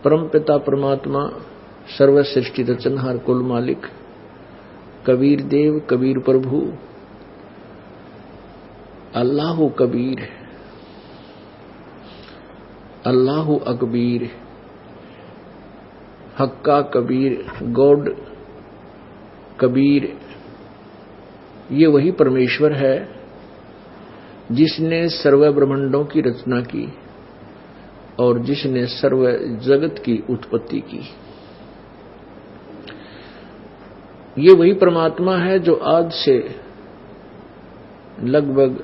परमपिता परमात्मा सर्व सृष्टि रचनहार कुल मालिक कबीर देव कबीर प्रभु अल्लाहु कबीर अल्लाहु अकबीर हक्का कबीर गॉड कबीर, ये वही परमेश्वर है जिसने सर्व ब्रह्मांडों की रचना की और जिसने सर्व जगत की उत्पत्ति की। ये वही परमात्मा है जो आज से लगभग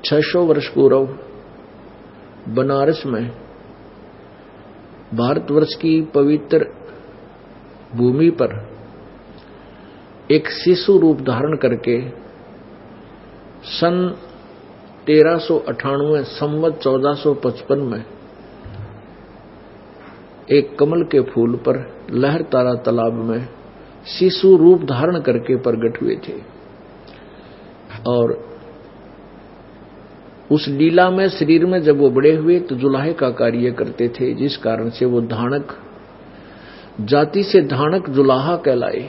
600 वर्ष पूर्व बनारस में भारतवर्ष की पवित्र भूमि पर एक शिशु रूप धारण करके सन 1398 संवत 1455 में एक कमल के फूल पर लहर तारा तालाब में शिशु रूप धारण करके प्रकट हुए थे। और उस लीला में शरीर में जब वो बड़े हुए तो जुलाहे का कार्य करते थे, जिस कारण से वो धानक जाति से धानक जुलाहा कहलाए।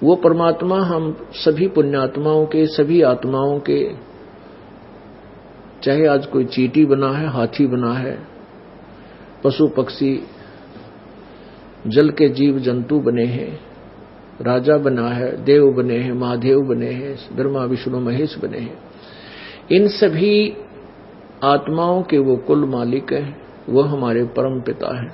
वो परमात्मा हम सभी पुण्यात्माओं के, सभी आत्माओं के, चाहे आज कोई चींटी बना है, हाथी बना है, पशु पक्षी, जल के जीव जंतु बने हैं, राजा बना है, देव बने हैं, महादेव बने हैं, ब्रह्मा विष्णु महेश बने हैं, इन सभी आत्माओं के वो कुल मालिक हैं, वो हमारे परम पिता हैं।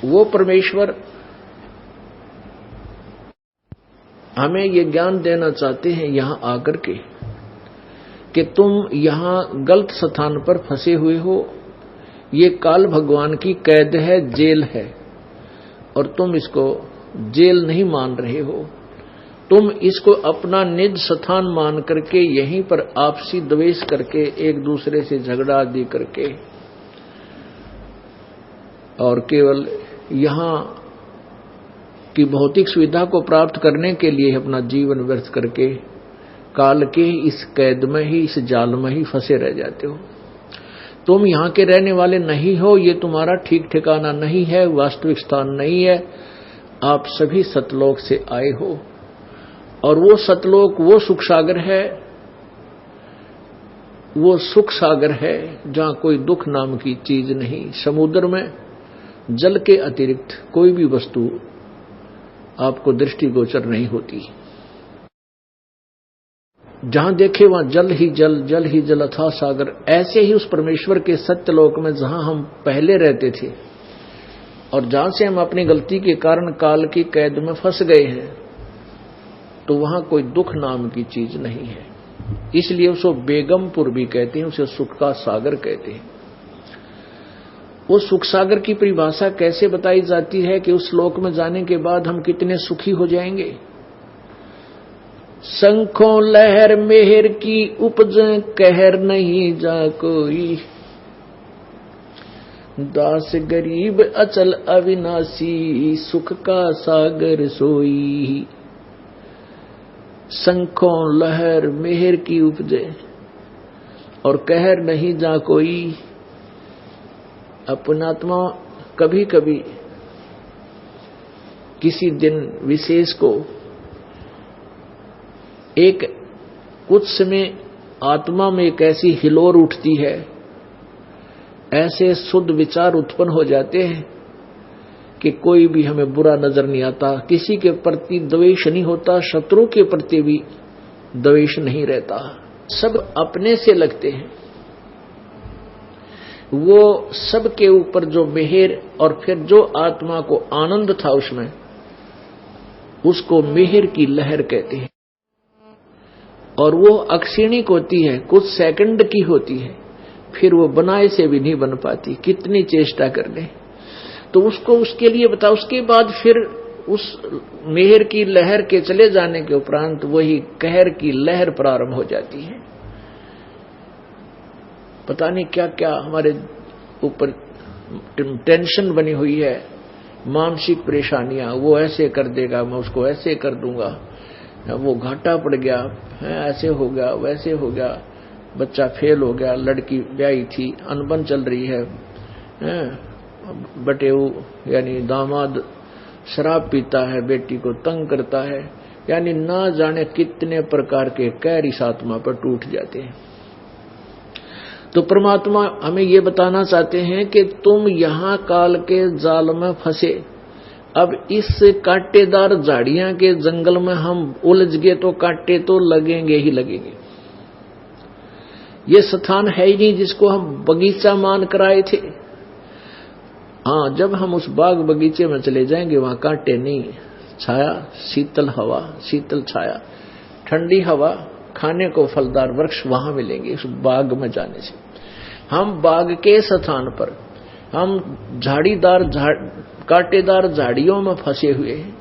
वो परमेश्वर हमें ये ज्ञान देना चाहते हैं यहां आकर के कि तुम यहां गलत स्थान पर फंसे हुए हो। ये काल भगवान की कैद है, जेल है, और तुम इसको जेल नहीं मान रहे हो। तुम इसको अपना निज स्थान मान करके यहीं पर आपसी द्वेष करके, एक दूसरे से झगड़ा आदि करके, और केवल यहां की भौतिक सुविधा को प्राप्त करने के लिए अपना जीवन व्यर्थ करके काल के इस कैद में ही, इस जाल में ही फंसे रह जाते हो। तुम यहां के रहने वाले नहीं हो, ये तुम्हारा ठीक ठिकाना नहीं है, वास्तविक स्थान नहीं है। आप सभी सतलोक से आए हो, और वो सतलोक वो सुख सागर है, वो सुख सागर है जहां कोई दुख नाम की चीज नहीं। समुद्र में जल के अतिरिक्त कोई भी वस्तु आपको दृष्टिगोचर नहीं होती। जहां देखे वहां जल ही जल, जल ही जल अथाह सागर। ऐसे ही उस परमेश्वर के सत्यलोक में जहां हम पहले रहते थे और जहां से हम अपनी गलती के कारण काल की कैद में फंस गए हैं, तो वहां कोई दुख नाम की चीज नहीं है। इसलिए उसको बेगमपुर भी कहते हैं, उसे सुख का सागर कहते हैं। वो सुख सागर की परिभाषा कैसे बताई जाती है कि उस लोक में जाने के बाद हम कितने सुखी हो जाएंगे। शंखों लहर मेहर की उपज, कहर नहीं जा कोई, दास गरीब अचल अविनाशी, सुख का सागर सोई। शंखों लहर मेहर की उपजे और कहर नहीं जा कोई। अपनात्मा कभी कभी किसी दिन विशेष को एक कुछ समय आत्मा में एक ऐसी हिलोर उठती है, ऐसे शुद्ध विचार उत्पन्न हो जाते हैं कि कोई भी हमें बुरा नजर नहीं आता, किसी के प्रति द्वेष नहीं होता, शत्रु के प्रति भी द्वेष नहीं रहता, सब अपने से लगते हैं। वो सब के ऊपर जो मेहर और फिर जो आत्मा को आनंद था उसमें, उसको मेहर की लहर कहते हैं। और वो अक्षीणिक होती है, कुछ सेकंड की होती है, फिर वो बनाए से भी नहीं बन पाती, कितनी चेष्टा कर ले। तो उसको उसके लिए बता, उसके बाद फिर उस मेहर की लहर के चले जाने के उपरांत वही कहर की लहर प्रारंभ हो जाती है। पता नहीं क्या क्या हमारे ऊपर टेंशन बनी हुई है, मानसिक परेशानियां, वो ऐसे कर देगा, मैं उसको ऐसे कर दूंगा, वो घाटा पड़ गया है, ऐसे हो गया वैसे हो गया, बच्चा फेल हो गया, लड़की ब्याही थी अनबन चल रही है, बटेऊ यानी दामाद शराब पीता है, बेटी को तंग करता है, यानी ना जाने कितने प्रकार के कैर इस आत्मा पर टूट जाते हैं। तो परमात्मा हमें ये बताना चाहते हैं कि तुम यहां काल के जाल में फंसे, अब इस कांटेदार झाड़ियां के जंगल में हम उलझ गए तो कांटे तो लगेंगे ही लगेंगे। ये स्थान है ही नहीं जिसको हम बगीचा मान कर आए थे। हाँ, जब हम उस बाग बगीचे में चले जाएंगे वहां कांटे नहीं, छाया, शीतल हवा, शीतल छाया, ठंडी हवा, खाने को फलदार वृक्ष वहां मिलेंगे उस बाग में जाने से। हम बाग के स्थान पर हम झाड़ीदार कांटेदार झाड़ियों में फंसे हुए हैं।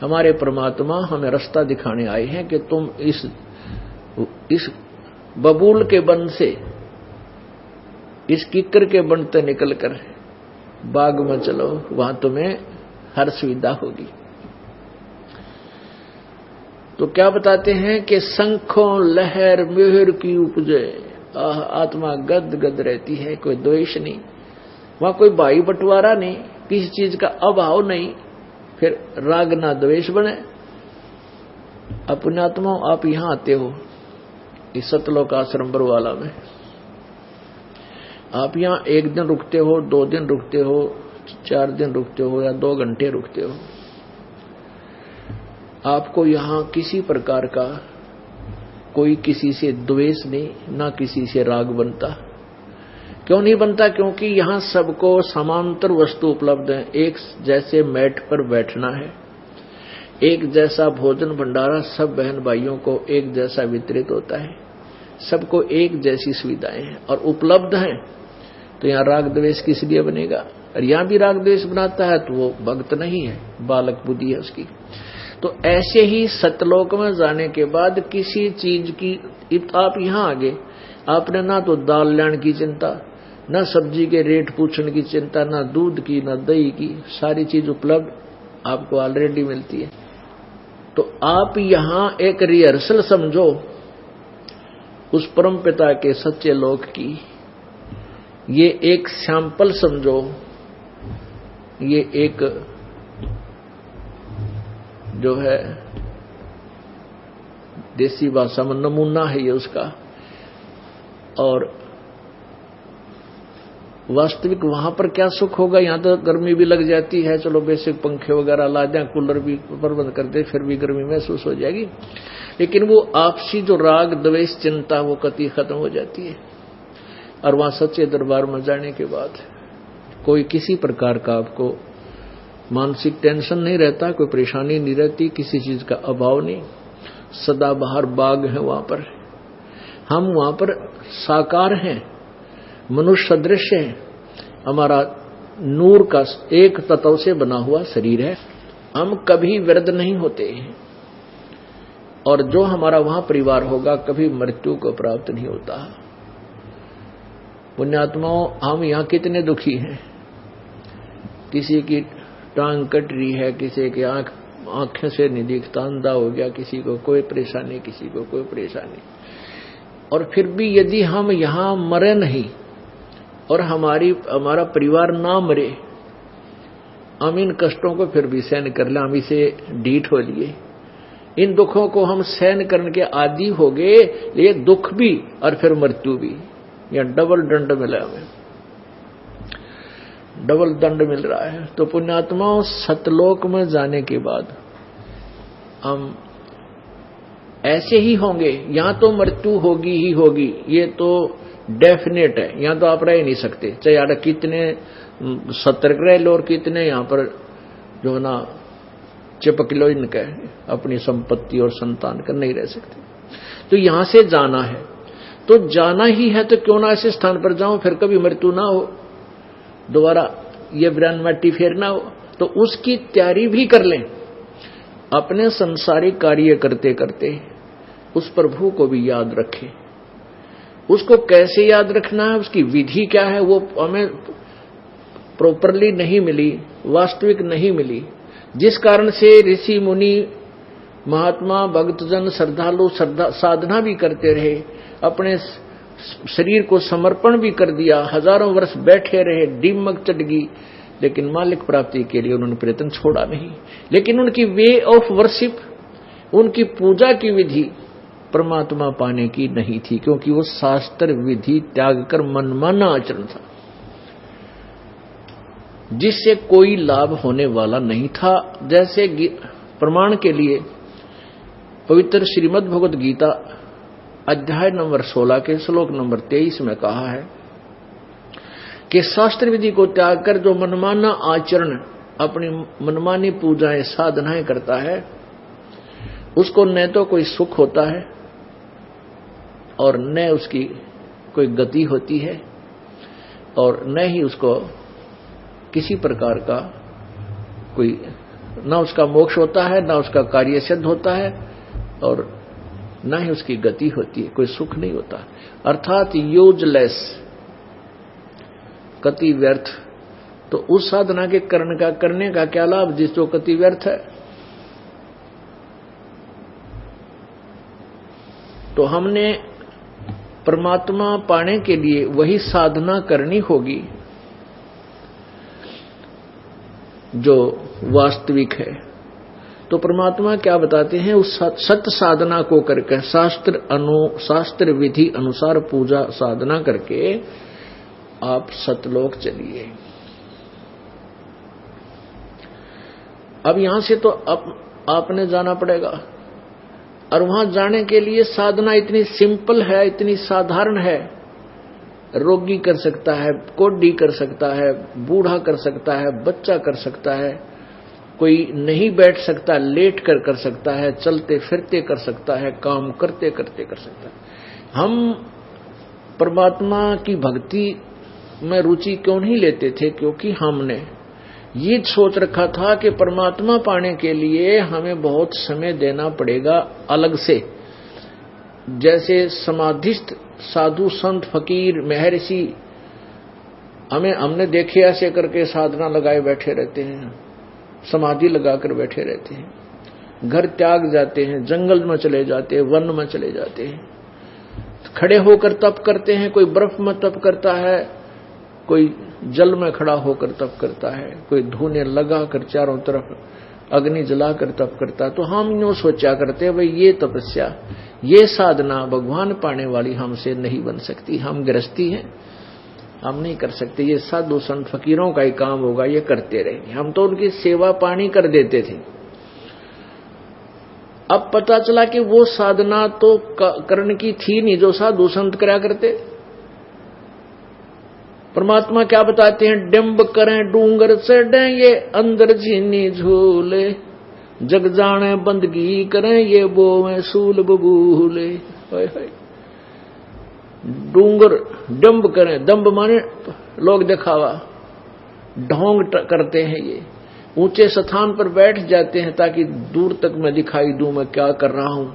हमारे परमात्मा हमें रास्ता दिखाने आए हैं कि तुम इस बबूल के बन से, इस किक्कर के बन से निकलकर बाग में चलो, वहां तुम्हें हर सुविधा होगी। तो क्या बताते हैं कि शंखों लहर मेहर की उपजे, आत्मा गद गद रहती है, कोई द्वेष नहीं, वहां कोई भाई बंटवारा नहीं, किसी चीज का अभाव नहीं, फिर राग ना द्वेष बने। अपने आत्माओं आप यहां आते हो इस सतलोक आश्रम बरवाला में, आप यहां एक दिन रुकते हो, 2 दिन रुकते हो, 4 दिन रुकते हो या 2 घंटे रुकते हो, आपको यहां किसी प्रकार का कोई किसी से द्वेष नहीं, ना किसी से राग बनता। क्यों नहीं बनता? क्योंकि यहां सबको समांतर वस्तु उपलब्ध है। एक जैसे मैट पर बैठना है, एक जैसा भोजन भंडारा सब बहन भाइयों को एक जैसा वितरित होता है, सबको एक जैसी सुविधाएं हैं और उपलब्ध हैं। तो यहाँ राग द्वेष किस लिए बनेगा? और यहाँ भी राग द्वेष बनाता है तो वो भक्त नहीं है, बालक बुद्धि है उसकी। तो ऐसे ही सतलोक में जाने के बाद किसी चीज की, आप यहाँ आगे आपने ना तो दाल लेने की चिंता, ना सब्जी के रेट पूछने की चिंता, ना दूध की, ना दही की, सारी चीज उपलब्ध आपको ऑलरेडी मिलती है। तो आप यहाँ एक रिहर्सल समझो उस परम पिता के सच्चे लोक की, ये एक सैंपल समझो, ये एक जो है देसी भाषा में नमूना है ये उसका। और वास्तविक वहां पर क्या सुख होगा? यहां तो गर्मी भी लग जाती है, चलो बेसिक पंखे वगैरह ला दें, कूलर भी प्रबंध कर दे, फिर भी गर्मी महसूस हो जाएगी, लेकिन वो आपसी जो राग द्वेष चिंता वो कति खत्म हो जाती है। और वहां सच्चे दरबार में जाने के बाद कोई किसी प्रकार का आपको मानसिक टेंशन नहीं रहता, कोई परेशानी नहीं रहती, किसी चीज का अभाव नहीं, सदा बाहर बाग है वहां पर। हम वहां पर साकार हैं, मनुष्य सदृश है, हमारा नूर का एक तत्व से बना हुआ शरीर है, हम कभी वृद्ध नहीं होते और जो हमारा वहां परिवार होगा कभी मृत्यु को प्राप्त नहीं होता। पुण्यात्माओं, हम यहाँ कितने दुखी हैं, किसी की टांग कट रही है, किसी की आंखें से नहीं दिखता, अंधा हो गया, किसी को कोई परेशानी, किसी को कोई परेशानी, और फिर भी यदि हम यहाँ मरे नहीं और हमारा परिवार ना मरे, हम इन कष्टों को फिर भी सहन कर ले, हम इसे ढीठ हो लिए, इन दुखों को हम सहन करने के आदी हो गए, ये दुख भी और फिर मृत्यु भी, या डबल दंड मिला, हमें डबल दंड मिल रहा है। तो पुण्यात्माओं, सतलोक में जाने के बाद हम ऐसे ही होंगे, यहां तो मृत्यु होगी ही होगी, ये तो डेफिनेट है, यहां तो आप रह नहीं सकते, चाहे यार कितने सतर्क रह लो और कितने यहां पर जो है ना चिपक लो इनका अपनी संपत्ति और संतान का, नहीं रह सकते। तो यहां से जाना है, तो जाना ही है तो क्यों ना ऐसे स्थान पर जाऊं, फिर कभी मृत्यु ना हो, दोबारा ये ब्रह्म मट्टी फेर ना हो, तो उसकी तैयारी भी कर लें। अपने संसारिक कार्य करते करते उस प्रभु को भी याद रखें। उसको कैसे याद रखना है, उसकी विधि क्या है, वो हमें प्रॉपरली नहीं मिली, वास्तविक नहीं मिली, जिस कारण से ऋषि मुनि महात्मा भक्तजन श्रद्धालु साधना भी करते रहे, अपने शरीर को समर्पण भी कर दिया, हजारों वर्ष बैठे रहे, दीमक चढ़ गई, लेकिन मालिक प्राप्ति के लिए उन्होंने प्रयत्न छोड़ा नहीं। लेकिन उनकी वे ऑफ वर्शिप, उनकी पूजा की विधि परमात्मा पाने की नहीं थी, क्योंकि वो शास्त्र विधि त्याग कर मनमाना आचरण था, जिससे कोई लाभ होने वाला नहीं था। जैसे प्रमाण के लिए पवित्र श्रीमद् भगवद गीता अध्याय नंबर 16 के श्लोक नंबर 23 में कहा है कि शास्त्र विधि को त्याग कर जो मनमाना आचरण, अपनी मनमानी पूजाएं साधनाएं करता है, उसको न तो कोई सुख होता है और न उसकी कोई गति होती है, और न ही उसको किसी प्रकार का कोई, न उसका मोक्ष होता है, न उसका कार्य सिद्ध होता है, और न ही उसकी गति होती है, कोई सुख नहीं होता, अर्थात यूजलेस, कति व्यर्थ। तो उस साधना के करने का क्या लाभ जिस जो कति व्यर्थ है। तो हमने परमात्मा पाने के लिए वही साधना करनी होगी जो वास्तविक है। तो परमात्मा क्या बताते हैं, उस सत्य साधना को करके शास्त्र विधि अनुसार पूजा साधना करके आप सतलोक चलिए। अब यहां से तो आपने जाना पड़ेगा, और वहां जाने के लिए साधना इतनी सिंपल है, इतनी साधारण है। रोगी कर सकता है, कोढ़ी कर सकता है, बूढ़ा कर सकता है, बच्चा कर सकता है, कोई नहीं बैठ सकता लेट कर सकता है, चलते फिरते कर सकता है, काम करते करते कर सकता है। हम परमात्मा की भक्ति में रुचि क्यों नहीं लेते थे? क्योंकि हमने ये सोच रखा था कि परमात्मा पाने के लिए हमें बहुत समय देना पड़ेगा अलग से। जैसे समाधिस्थ साधु संत फकीर महर्षि हमने देखे ऐसे करके साधना लगाए बैठे रहते हैं, समाधि लगाकर बैठे रहते हैं, घर त्याग जाते हैं, जंगल में चले जाते हैं, वन में चले जाते हैं, खड़े होकर तप करते हैं। कोई बर्फ में तप करता है, कोई जल में खड़ा होकर तप करता है, कोई धूने लगाकर चारों तरफ अग्नि जलाकर तप करता है। तो हम यूं सोचा करते भाई ये तपस्या, ये साधना भगवान पाने वाली हमसे नहीं बन सकती, हम गृहस्थी हैं, हम नहीं कर सकते, ये साधु संत फकीरों का ही काम होगा, ये करते रहेंगे। हम तो उनकी सेवा पानी कर देते थे। अब पता चला कि वो साधना तो करने की थी नहीं जो साधु संत करा करते। परमात्मा क्या बताते हैं, डिंब करें डूंगर चढ़े ये अंदर झीनी झूले, जग जाने बंदगी करें ये बोवें सूल बबूले। डूंगर डंब करें, दम्ब माने लोग दिखावा, ढोंग करते हैं, ये ऊंचे स्थान पर बैठ जाते हैं ताकि दूर तक मैं दिखाई दूं मैं क्या कर रहा हूं,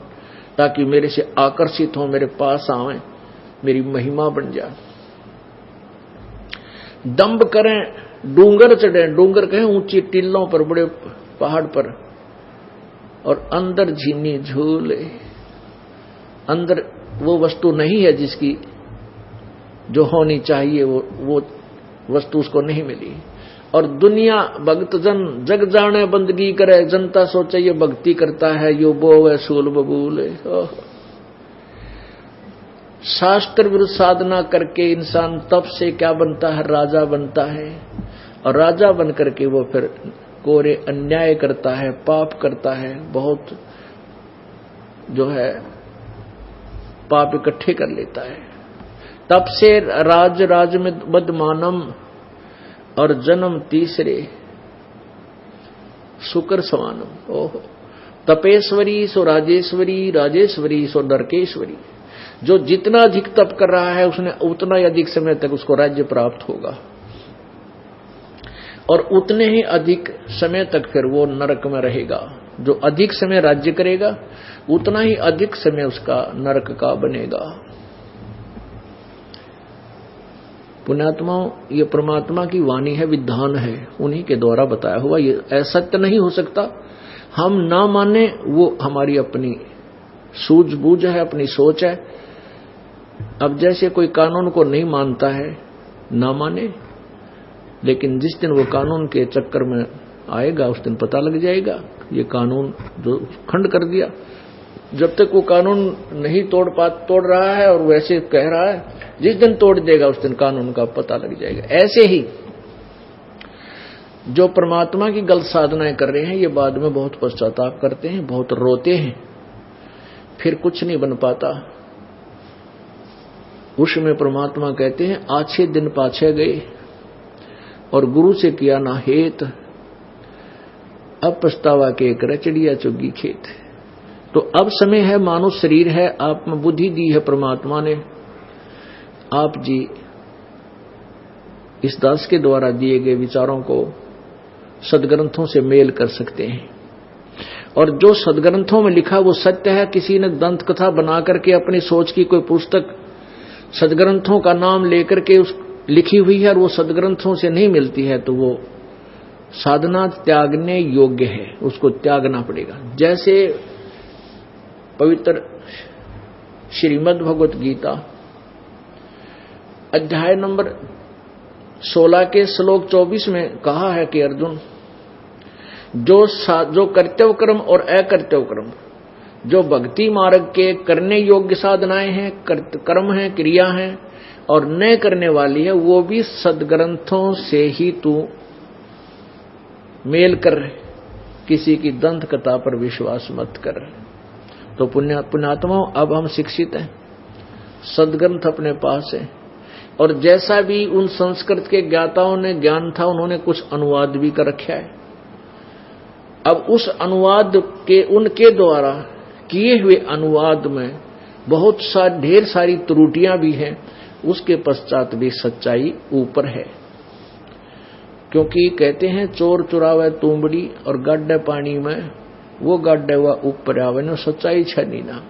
ताकि मेरे से आकर्षित हो, मेरे पास आवे, मेरी महिमा बन जाए। दंभ करें डूंगर चढ़े, डूंगर कहें ऊंची टीलों पर, बड़े पहाड़ पर, और अंदर झीनी झूले, अंदर वो वस्तु नहीं है जिसकी जो होनी चाहिए, वो वस्तु उसको नहीं मिली। और दुनिया भक्त जन जग जाने बंदगी करे, जनता सोचे ये भक्ति करता है, यो बोवे सूल बबूले। शास्त्र विरुद्ध साधना करके इंसान तप से क्या बनता है, राजा बनता है, और राजा बन करके वो फिर कोरे अन्याय करता है, पाप करता है, बहुत जो है पाप इकट्ठे कर लेता है। तप से राज में बदमानम, और जन्म तीसरे शुक्र समानम। ओहो, तपेश्वरी सो राजेश्वरी, राजेश्वरी सो नरकेश्वरी। जो जितना अधिक तप कर रहा है उसने उतना ही अधिक समय तक उसको राज्य प्राप्त होगा, और उतने ही अधिक समय तक फिर वो नरक में रहेगा। जो अधिक समय राज्य करेगा उतना ही अधिक समय उसका नरक का बनेगा। पुण्यात्माओं, ये परमात्मा की वाणी है, विधान है, उन्हीं के द्वारा बताया हुआ, ये असत्य नहीं हो सकता। हम ना माने वो हमारी अपनी सूझबूझ है, अपनी सोच है। अब जैसे कोई कानून को नहीं मानता है, ना माने, लेकिन जिस दिन वो कानून के चक्कर में आएगा उस दिन पता लग जाएगा ये कानून जो खंड कर दिया। जब तक वो कानून नहीं तोड़ रहा है और वैसे कह रहा है, जिस दिन तोड़ देगा उस दिन कानून का पता लग जाएगा। ऐसे ही जो परमात्मा की गलत साधनाएं कर रहे हैं, ये बाद में बहुत पश्चाताप करते हैं, बहुत रोते हैं, फिर कुछ नहीं बन पाता। उसमें परमात्मा कहते हैं, आछे दिन पाछे गए और गुरु से किया ना हेत, अब पछतावा के करे चिड़िया चुगी खेत। तो अब समय है, मानो शरीर है, आप में बुद्धि दी है परमात्मा ने, आप जी इस दास के द्वारा दिए गए विचारों को सदग्रंथों से मेल कर सकते हैं। और जो सदग्रंथों में लिखा वो सत्य है। किसी ने दंत कथा बना करके अपनी सोच की कोई पुस्तक सदग्रंथों का नाम लेकर के उस लिखी हुई है और वो सदग्रंथों से नहीं मिलती है, तो वो साधना त्यागने योग्य है, उसको त्यागना पड़ेगा। जैसे पवित्र श्रीमद् भगवत गीता अध्याय नंबर 16 के श्लोक 24 में कहा है कि अर्जुन, जो कर्तव्य कर्म और अकर्तव्य कर्म, जो भक्ति मार्ग के करने योग्य साधनाएं हैं, कर्म हैं, क्रिया हैं, और न करने वाली है, वो भी सदग्रंथों से ही तू मेल कर, किसी की दंत कथा पर विश्वास मत कर। तो पुण्यात्माओं, अब हम शिक्षित हैं, सदग्रंथ अपने पास है, और जैसा भी उन संस्कृत के ज्ञाताओं ने ज्ञान था, उन्होंने कुछ अनुवाद भी कर रखा है। अब उस अनुवाद के उनके द्वारा किए हुए अनुवाद में बहुत ढेर सारी त्रुटियां भी हैं, उसके पश्चात भी सच्चाई ऊपर है। क्योंकि कहते हैं चोर चुरावे तुंबड़ी और गड्ढे पानी में, वो गड्ढे हुआ ऊपर आवे न, सच्चाई छनी ना।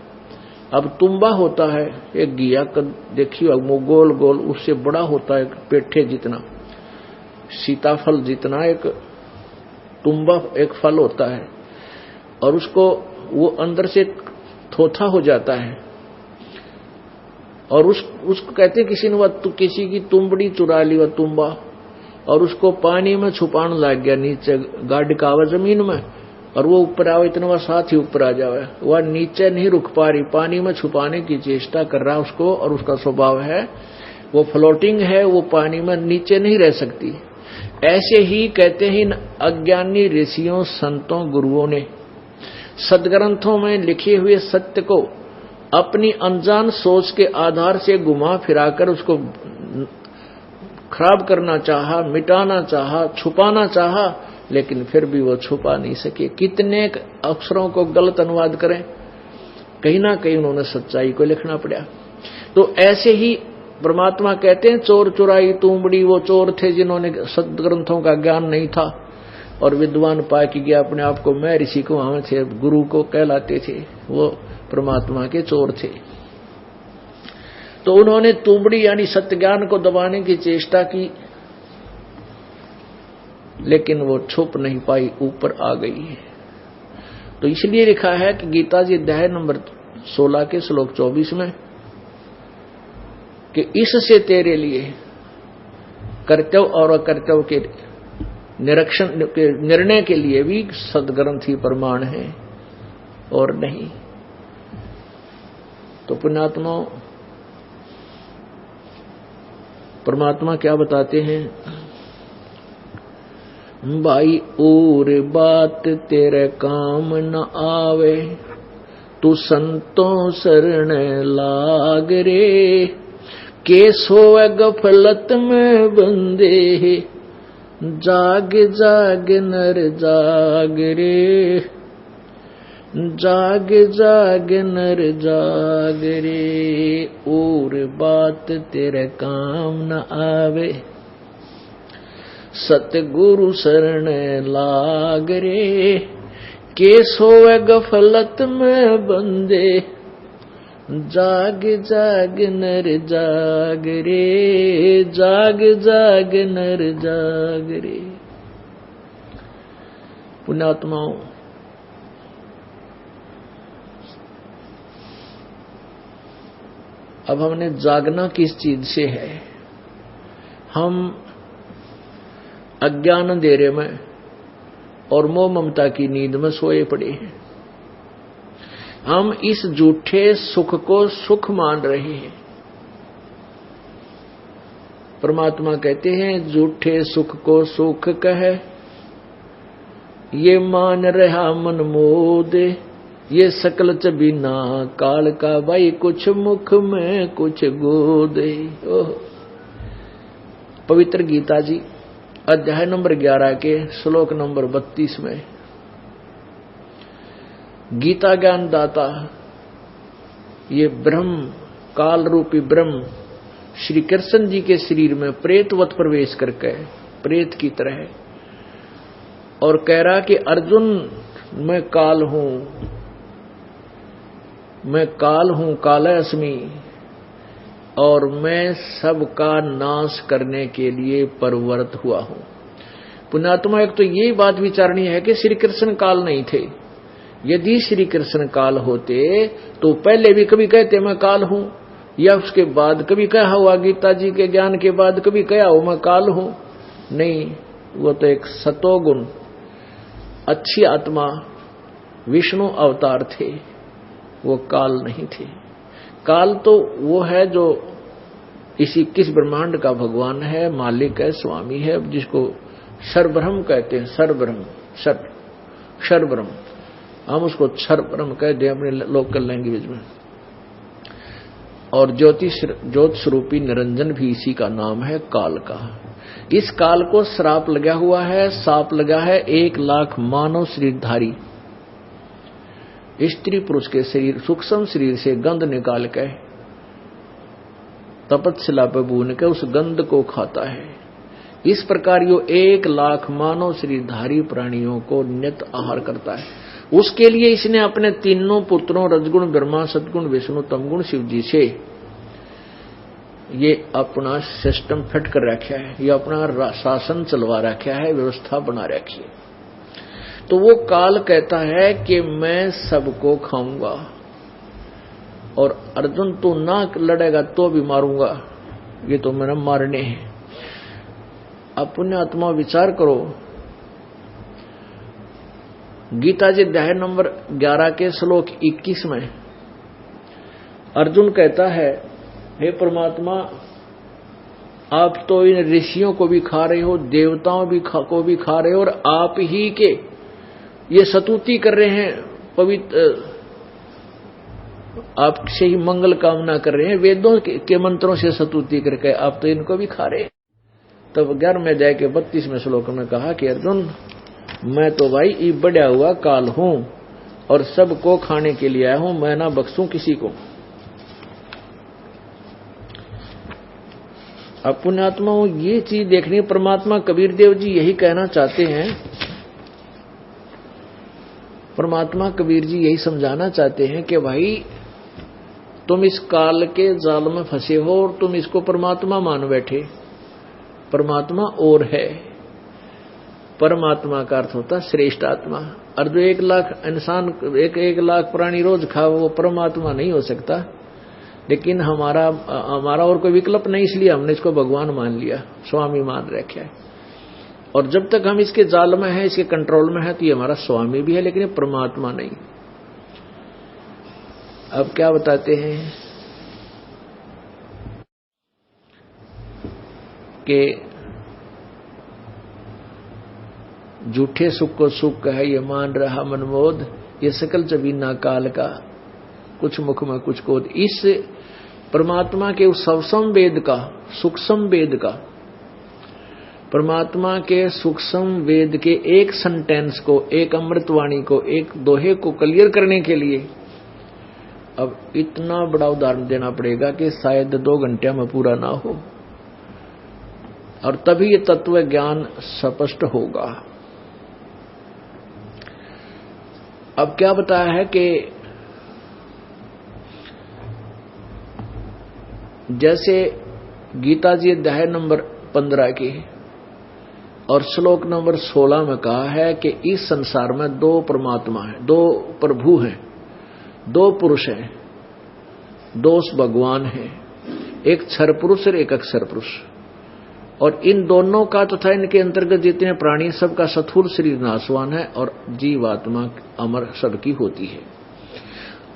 अब तुम्बा होता है एक घिया का, देखिए वो गोल गोल, उससे बड़ा होता है एक पेठे जितना, सीताफल जितना एक तुम्बा एक फल होता है, और उसको वो अंदर से थोथा हो जाता है, और उसको कहते हैं किसी ने किसी की तुंबड़ी चुरा ली, वह तुम्बा, और उसको पानी में छुपाने लग गया, नीचे गाड़ का आवा जमीन में, और वो ऊपर आवे इतना वह साथ ही ऊपर आ जावे, वह नीचे नहीं रुक पा रही, पानी में छुपाने की चेष्टा कर रहा उसको, और उसका स्वभाव है वो फ्लोटिंग है, वो पानी में नीचे नहीं रह सकती। ऐसे ही कहते हैं अज्ञानी ऋषियों, संतों, गुरुओं ने सदग्रंथों में लिखे हुए सत्य को अपनी अनजान सोच के आधार से घुमा फिराकर उसको खराब करना चाहा, मिटाना चाहा, छुपाना चाहा, लेकिन फिर भी वो छुपा नहीं सके। कितने अक्षरों को गलत अनुवाद करें, कहीं ना कहीं उन्होंने सच्चाई को लिखना पड़ा। तो ऐसे ही परमात्मा कहते हैं चोर चुराई तुंबड़ी, वो चोर थे जिन्होंने सदग्रंथों का ज्ञान नहीं था, और विद्वान पा कि गया अपने आप को मैं ऋषि को वहां थे, गुरु को कहलाते थे, वो परमात्मा के चोर थे। तो उन्होंने तुंबड़ी यानी सत्य ज्ञान को दबाने की चेष्टा की, लेकिन वो छुप नहीं पाई, ऊपर आ गई। तो इसलिए लिखा है कि गीता जी अध्याय नंबर 16 के श्लोक 24 में कि इससे तेरे लिए कर्तव्य और अकर्तव्य के निरीक्षण के निर्णय के लिए भी सदग्रंथ ही प्रमाण है और नहीं। तो पुण्यात्मा परमात्मा क्या बताते हैं, भाई और बात तेरे काम न आवे, तू संतों शरण लाग रे, के सोए गफलत में बंदे, जाग जाग नर जाग रे, जाग जाग नर जाग रे, और बात तेरे काम न आवे, सतगुरु शरण लाग रे, के सोए गफलत में बंदे, जाग जाग नर जाग रे, जाग जाग नर जाग रे। पुण्यात्माओं, अब हमने जागना किस चीज से है? हम अज्ञान अंधेरे में और मोह ममता की नींद में सोए पड़े हैं। हम इस झूठे सुख को सुख मान रहे हैं। परमात्मा कहते हैं झूठे सुख को सुख कहे, ये मान रहा मन मोद, ये सकल चबीना काल का, भाई कुछ मुख में कुछ गोद। पवित्र गीता जी अध्याय नंबर 11 के श्लोक नंबर 32 में गीता ज्ञान दाता ये ब्रह्म, काल रूपी ब्रह्म श्री कृष्ण जी के शरीर में प्रेतवत प्रवेश करके, प्रेत की तरह, और कह रहा कि अर्जुन मैं काल हूं, मैं काल हूं, कालस्मि, और मैं सबका नाश करने के लिए परवर्त हुआ हूं। पुण्यात्मा, एक तो यही बात विचारनी है कि श्री कृष्ण काल नहीं थे। यदि श्री कृष्ण काल होते तो पहले भी कभी कहते मैं काल हूं, या उसके बाद कभी कहा हुआ, गीता जी के ज्ञान के बाद कभी कहा हो मैं काल हूं? नहीं, वो तो एक सतोगुण अच्छी आत्मा विष्णु अवतार थे, वो काल नहीं थे। काल तो वो है जो इस 21 ब्रह्मांड का भगवान है, मालिक है, स्वामी है, जिसको सर्वब्रह्म कहते हैं। सर्वब्रह्म, सर्वब्रह्म, हम उसको सर्वब्रह्म कहते हैं अपने लोकल लैंग्वेज में। और ज्योत स्वरूपी निरंजन भी इसी का नाम है, काल का। इस काल को श्राप लगा हुआ है, साप लगा है 1 लाख मानव शरीरधारी स्त्री पुरुष के शरीर, सूक्ष्म शरीर से गंध निकाल के तपस्या पे भून के उस गंध को खाता है। इस प्रकार यो 1 लाख मानव शरीरधारी प्राणियों को नित्य आहार करता है। उसके लिए इसने अपने तीनों पुत्रों रजगुण ब्रह्मा, सदगुण विष्णु, तमगुण शिव जी से ये अपना सिस्टम फिट कर रखा है, ये अपना शासन चलवा रखा है, व्यवस्था बना रखी है। तो वो काल कहता है कि मैं सबको खाऊंगा, और अर्जुन तू ना लड़ेगा तो भी मारूंगा, ये तो मेरा मारने हैं। अपने आत्मा विचार करो, गीता जी अध्याय नंबर 11 के श्लोक 21 में अर्जुन कहता है, हे परमात्मा, आप तो इन ऋषियों को भी खा रहे हो, देवताओं को भी खा रहे हो, और आप ही के ये स्तुति कर रहे हैं, पवित्र आपसे ही मंगल कामना कर रहे हैं, वेदों के मंत्रों से स्तुति करके आप तो इनको भी खा रहे हैं। तब 11वें अध्याय के 32वें श्लोक में कहा कि अर्जुन, मैं तो भाई ये बढ़ा हुआ काल हूं और सबको खाने के लिए आया हूं, मैं ना बख्शूं किसी को। अब पुण्यात्माओं, ये चीज देखनी, परमात्मा कबीर देव जी यही कहना चाहते हैं, परमात्मा कबीर जी यही समझाना चाहते हैं कि भाई तुम इस काल के जाल में फंसे हो और तुम इसको परमात्मा मान बैठे। परमात्मा और है, परमात्मा का अर्थ होता श्रेष्ठ आत्मा। और जो 1 लाख इंसान, 1 लाख प्राणी रोज खा, वो परमात्मा नहीं हो सकता। लेकिन हमारा और कोई विकल्प नहीं, इसलिए हमने इसको भगवान मान लिया, स्वामी मान रखा है। और जब तक हम इसके जाल में हैं, इसके कंट्रोल में है, तो ये हमारा स्वामी भी है, लेकिन ये परमात्मा नहीं। अब क्या बताते हैं कि झूठे सुख को सुख है, ये मान रहा मनमोद, ये सकल चबीना काल का, कुछ मुख में कुछ कोद। इस परमात्मा के उस सूक्ष्म वेद का, सूक्ष्म वेद का, परमात्मा के सूक्ष्म वेद के एक सेंटेंस को, एक अमृतवाणी को, एक दोहे को क्लियर करने के लिए अब इतना बड़ा उदाहरण देना पड़ेगा कि शायद 2 घंटे में पूरा ना हो, और तभी ये तत्व ज्ञान स्पष्ट होगा। अब क्या बताया है कि जैसे गीता जी अध्याय नंबर 15 की और श्लोक नंबर 16 में कहा है कि इस संसार में 2 परमात्मा है, 2 प्रभु हैं, 2 पुरुष हैं, दो भगवान हैं, एक क्षर पुरुष और एक अक्षर पुरुष। और इन दोनों का तथा इनके अंतर्गत जितने प्राणी सबका स्थूल शरीर नाशवान है और जीवात्मा अमर सबकी होती है।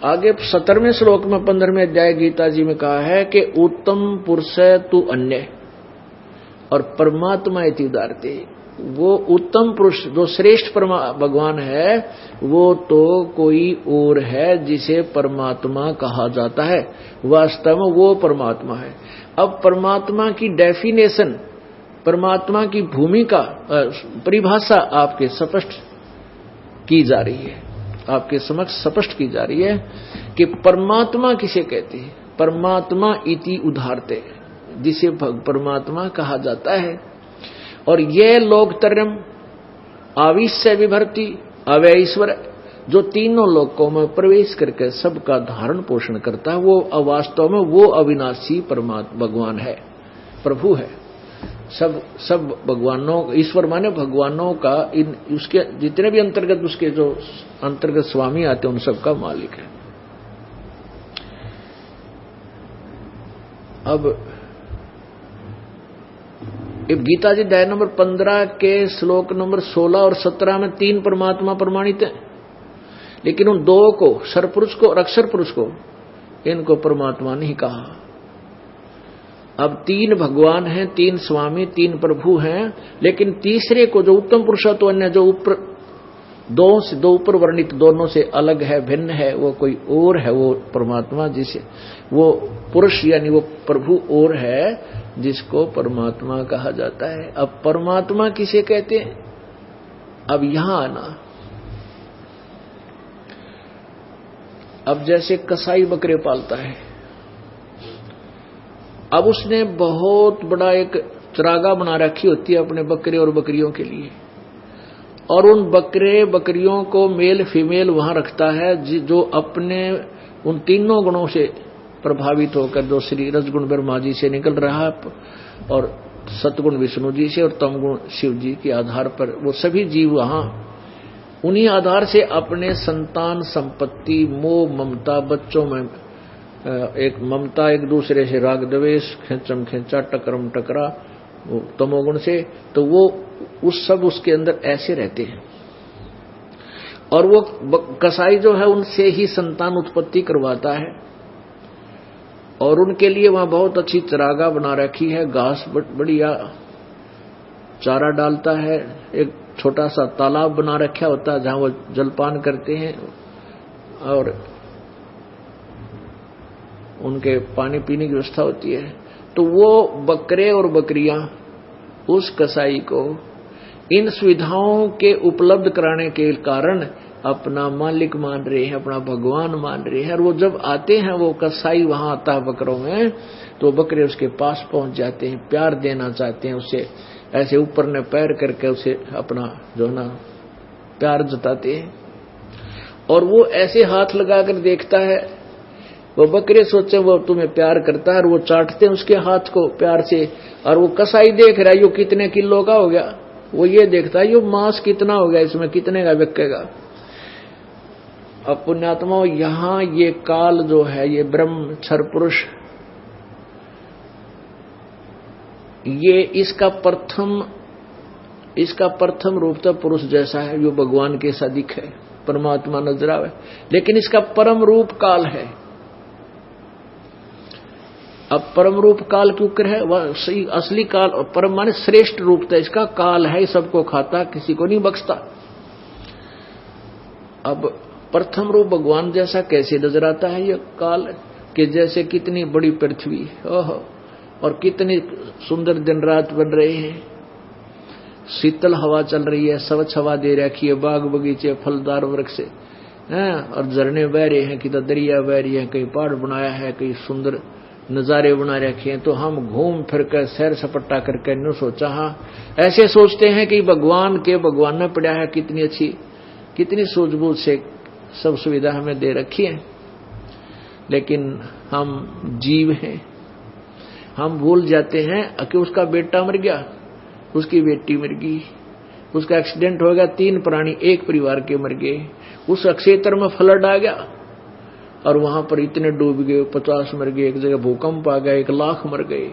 आगे 17वें श्लोक में 15वें अध्याय गीता जी में कहा है कि उत्तम पुरुष तु अन्य और परमात्मा इति उदारते। वो उत्तम पुरुष जो श्रेष्ठ भगवान है वो तो कोई और है जिसे परमात्मा कहा जाता है, वास्तव में वो परमात्मा है। अब परमात्मा की डेफिनेशन, परमात्मा की भूमिका, परिभाषा आपके स्पष्ट की जा रही है, आपके समक्ष स्पष्ट की जा रही है कि परमात्मा किसे कहते हैं। परमात्मा इति उदारते, जिसे परमात्मा कहा जाता है। और ये लोकत्रयम् आविश्य विभर्ति अवैश्वर, जो तीनों लोकों में प्रवेश करके सबका धारण पोषण करता है, वो वास्तव में वो अविनाशी परमात्मा भगवान है, प्रभु है। सब भगवानों, ईश्वर माने भगवानों का, इन उसके जितने भी अंतर्गत, उसके जो अंतर्गत स्वामी आते हैं उन सबका मालिक है। अब गीता जी अध्याय नंबर 15 के श्लोक नंबर 16 और 17 में 3 परमात्मा प्रमाणित है, लेकिन उन दो को, सरपुरुष को और अक्षर पुरुष को, इनको परमात्मा नहीं कहा। अब 3 भगवान हैं, 3 स्वामी, 3 प्रभु हैं, लेकिन तीसरे को जो उत्तम पुरुष तो अन्य, जो ऊपर दो ऊपर वर्णित दोनों से अलग है, भिन्न है, वो कोई और है, वो परमात्मा, जिसे वो पुरुष यानी वो प्रभु और है जिसको परमात्मा कहा जाता है। अब परमात्मा किसे कहते हैं? अब यहां आना, अब जैसे कसाई बकरे पालता है, अब उसने बहुत बड़ा एक चरागाह बना रखी होती है अपने बकरे और बकरियों के लिए, और उन बकरे बकरियों को मेल फीमेल वहां रखता है जो अपने उन तीनों गुणों से प्रभावित होकर, जो श्री रजगुण ब्रह्मा जी से निकल रहा है और सतगुण विष्णु जी से और तमगुण शिव जी के आधार पर, वो सभी जीव वहां उन्हीं आधार से अपने संतान संपत्ति मोह ममता, बच्चों में एक ममता, एक दूसरे से राग द्वेष, खेचम खेचा, टकरम टकरा, वो तमोगुण से, तो वो उस सब उसके अंदर ऐसे रहते हैं। और वो कसाई जो है उनसे ही संतान उत्पत्ति करवाता है, और उनके लिए वहां बहुत अच्छी चरागाह बना रखी है, घास बढ़िया चारा डालता है, एक छोटा सा तालाब बना रखा होता है जहां वो जलपान करते हैं, और उनके पानी पीने की व्यवस्था होती है। तो वो बकरे और बकरियां उस कसाई को इन सुविधाओं के उपलब्ध कराने के कारण अपना मालिक मान रहे हैं, अपना भगवान मान रहे हैं। और वो जब आते हैं, वो कसाई वहां आता है बकरों में, तो बकरे उसके पास पहुंच जाते हैं, प्यार देना चाहते हैं, उसे ऐसे ऊपर ने पैर करके उसे अपना जो ना प्यार जताते हैं। और वो ऐसे हाथ लगाकर देखता है, वो बकरे सोचे वो तुम्हें प्यार करता है, और वो चाटते हैं उसके हाथ को प्यार से। और वो कसाई देख रहा है यो कितने किलो का हो गया, वो ये देखता है यो मांस कितना हो गया, इसमें कितने का बिकेगा। अब पुण्यात्मा, यहां ये काल जो है, ये ब्रह्म क्षर पुरुष, ये इसका प्रथम रूप तो पुरुष जैसा है, जो भगवान के सा दिखे, परमात्मा नजर आवे, लेकिन इसका परम रूप काल है। अब परम रूप काल क्यों है? वह सही असली काल, और परम माने श्रेष्ठ रूप था, इसका काल है, सबको खाता, किसी को नहीं बख्शता। अब प्रथम रूप भगवान जैसा कैसे नजर आता है यह काल, कि जैसे कितनी बड़ी पृथ्वी, ओहो, और कितनी सुंदर दिन रात बन रहे हैं, शीतल हवा चल रही है, स्वच्छ हवा दे रखी है, बाग बगीचे फलदार वृक्ष हैं, और झरने बह रहे हैं, कि तो दरिया बह रही है, कहीं पहाड़ बनाया है, कहीं सुंदर नजारे बना रखे हैं। तो हम घूम फिर कर सैर सपट्टा करके न सोचा, हाँ ऐसे सोचते हैं कि भगवान ने पड़ा है, कितनी अच्छी, कितनी सूझबूझ से सब सुविधा हमें दे रखी है। लेकिन हम जीव हैं, हम भूल जाते हैं कि उसका बेटा मर गया, उसकी बेटी मर गई, उसका एक्सीडेंट हो गया, 3 प्राणी एक परिवार के मर गए, उस क्षेत्र में फ्लड आ गया, और वहां पर इतने डूब गए, 50 मर गए, एक जगह भूकंप आ गया, 1 लाख मर गए।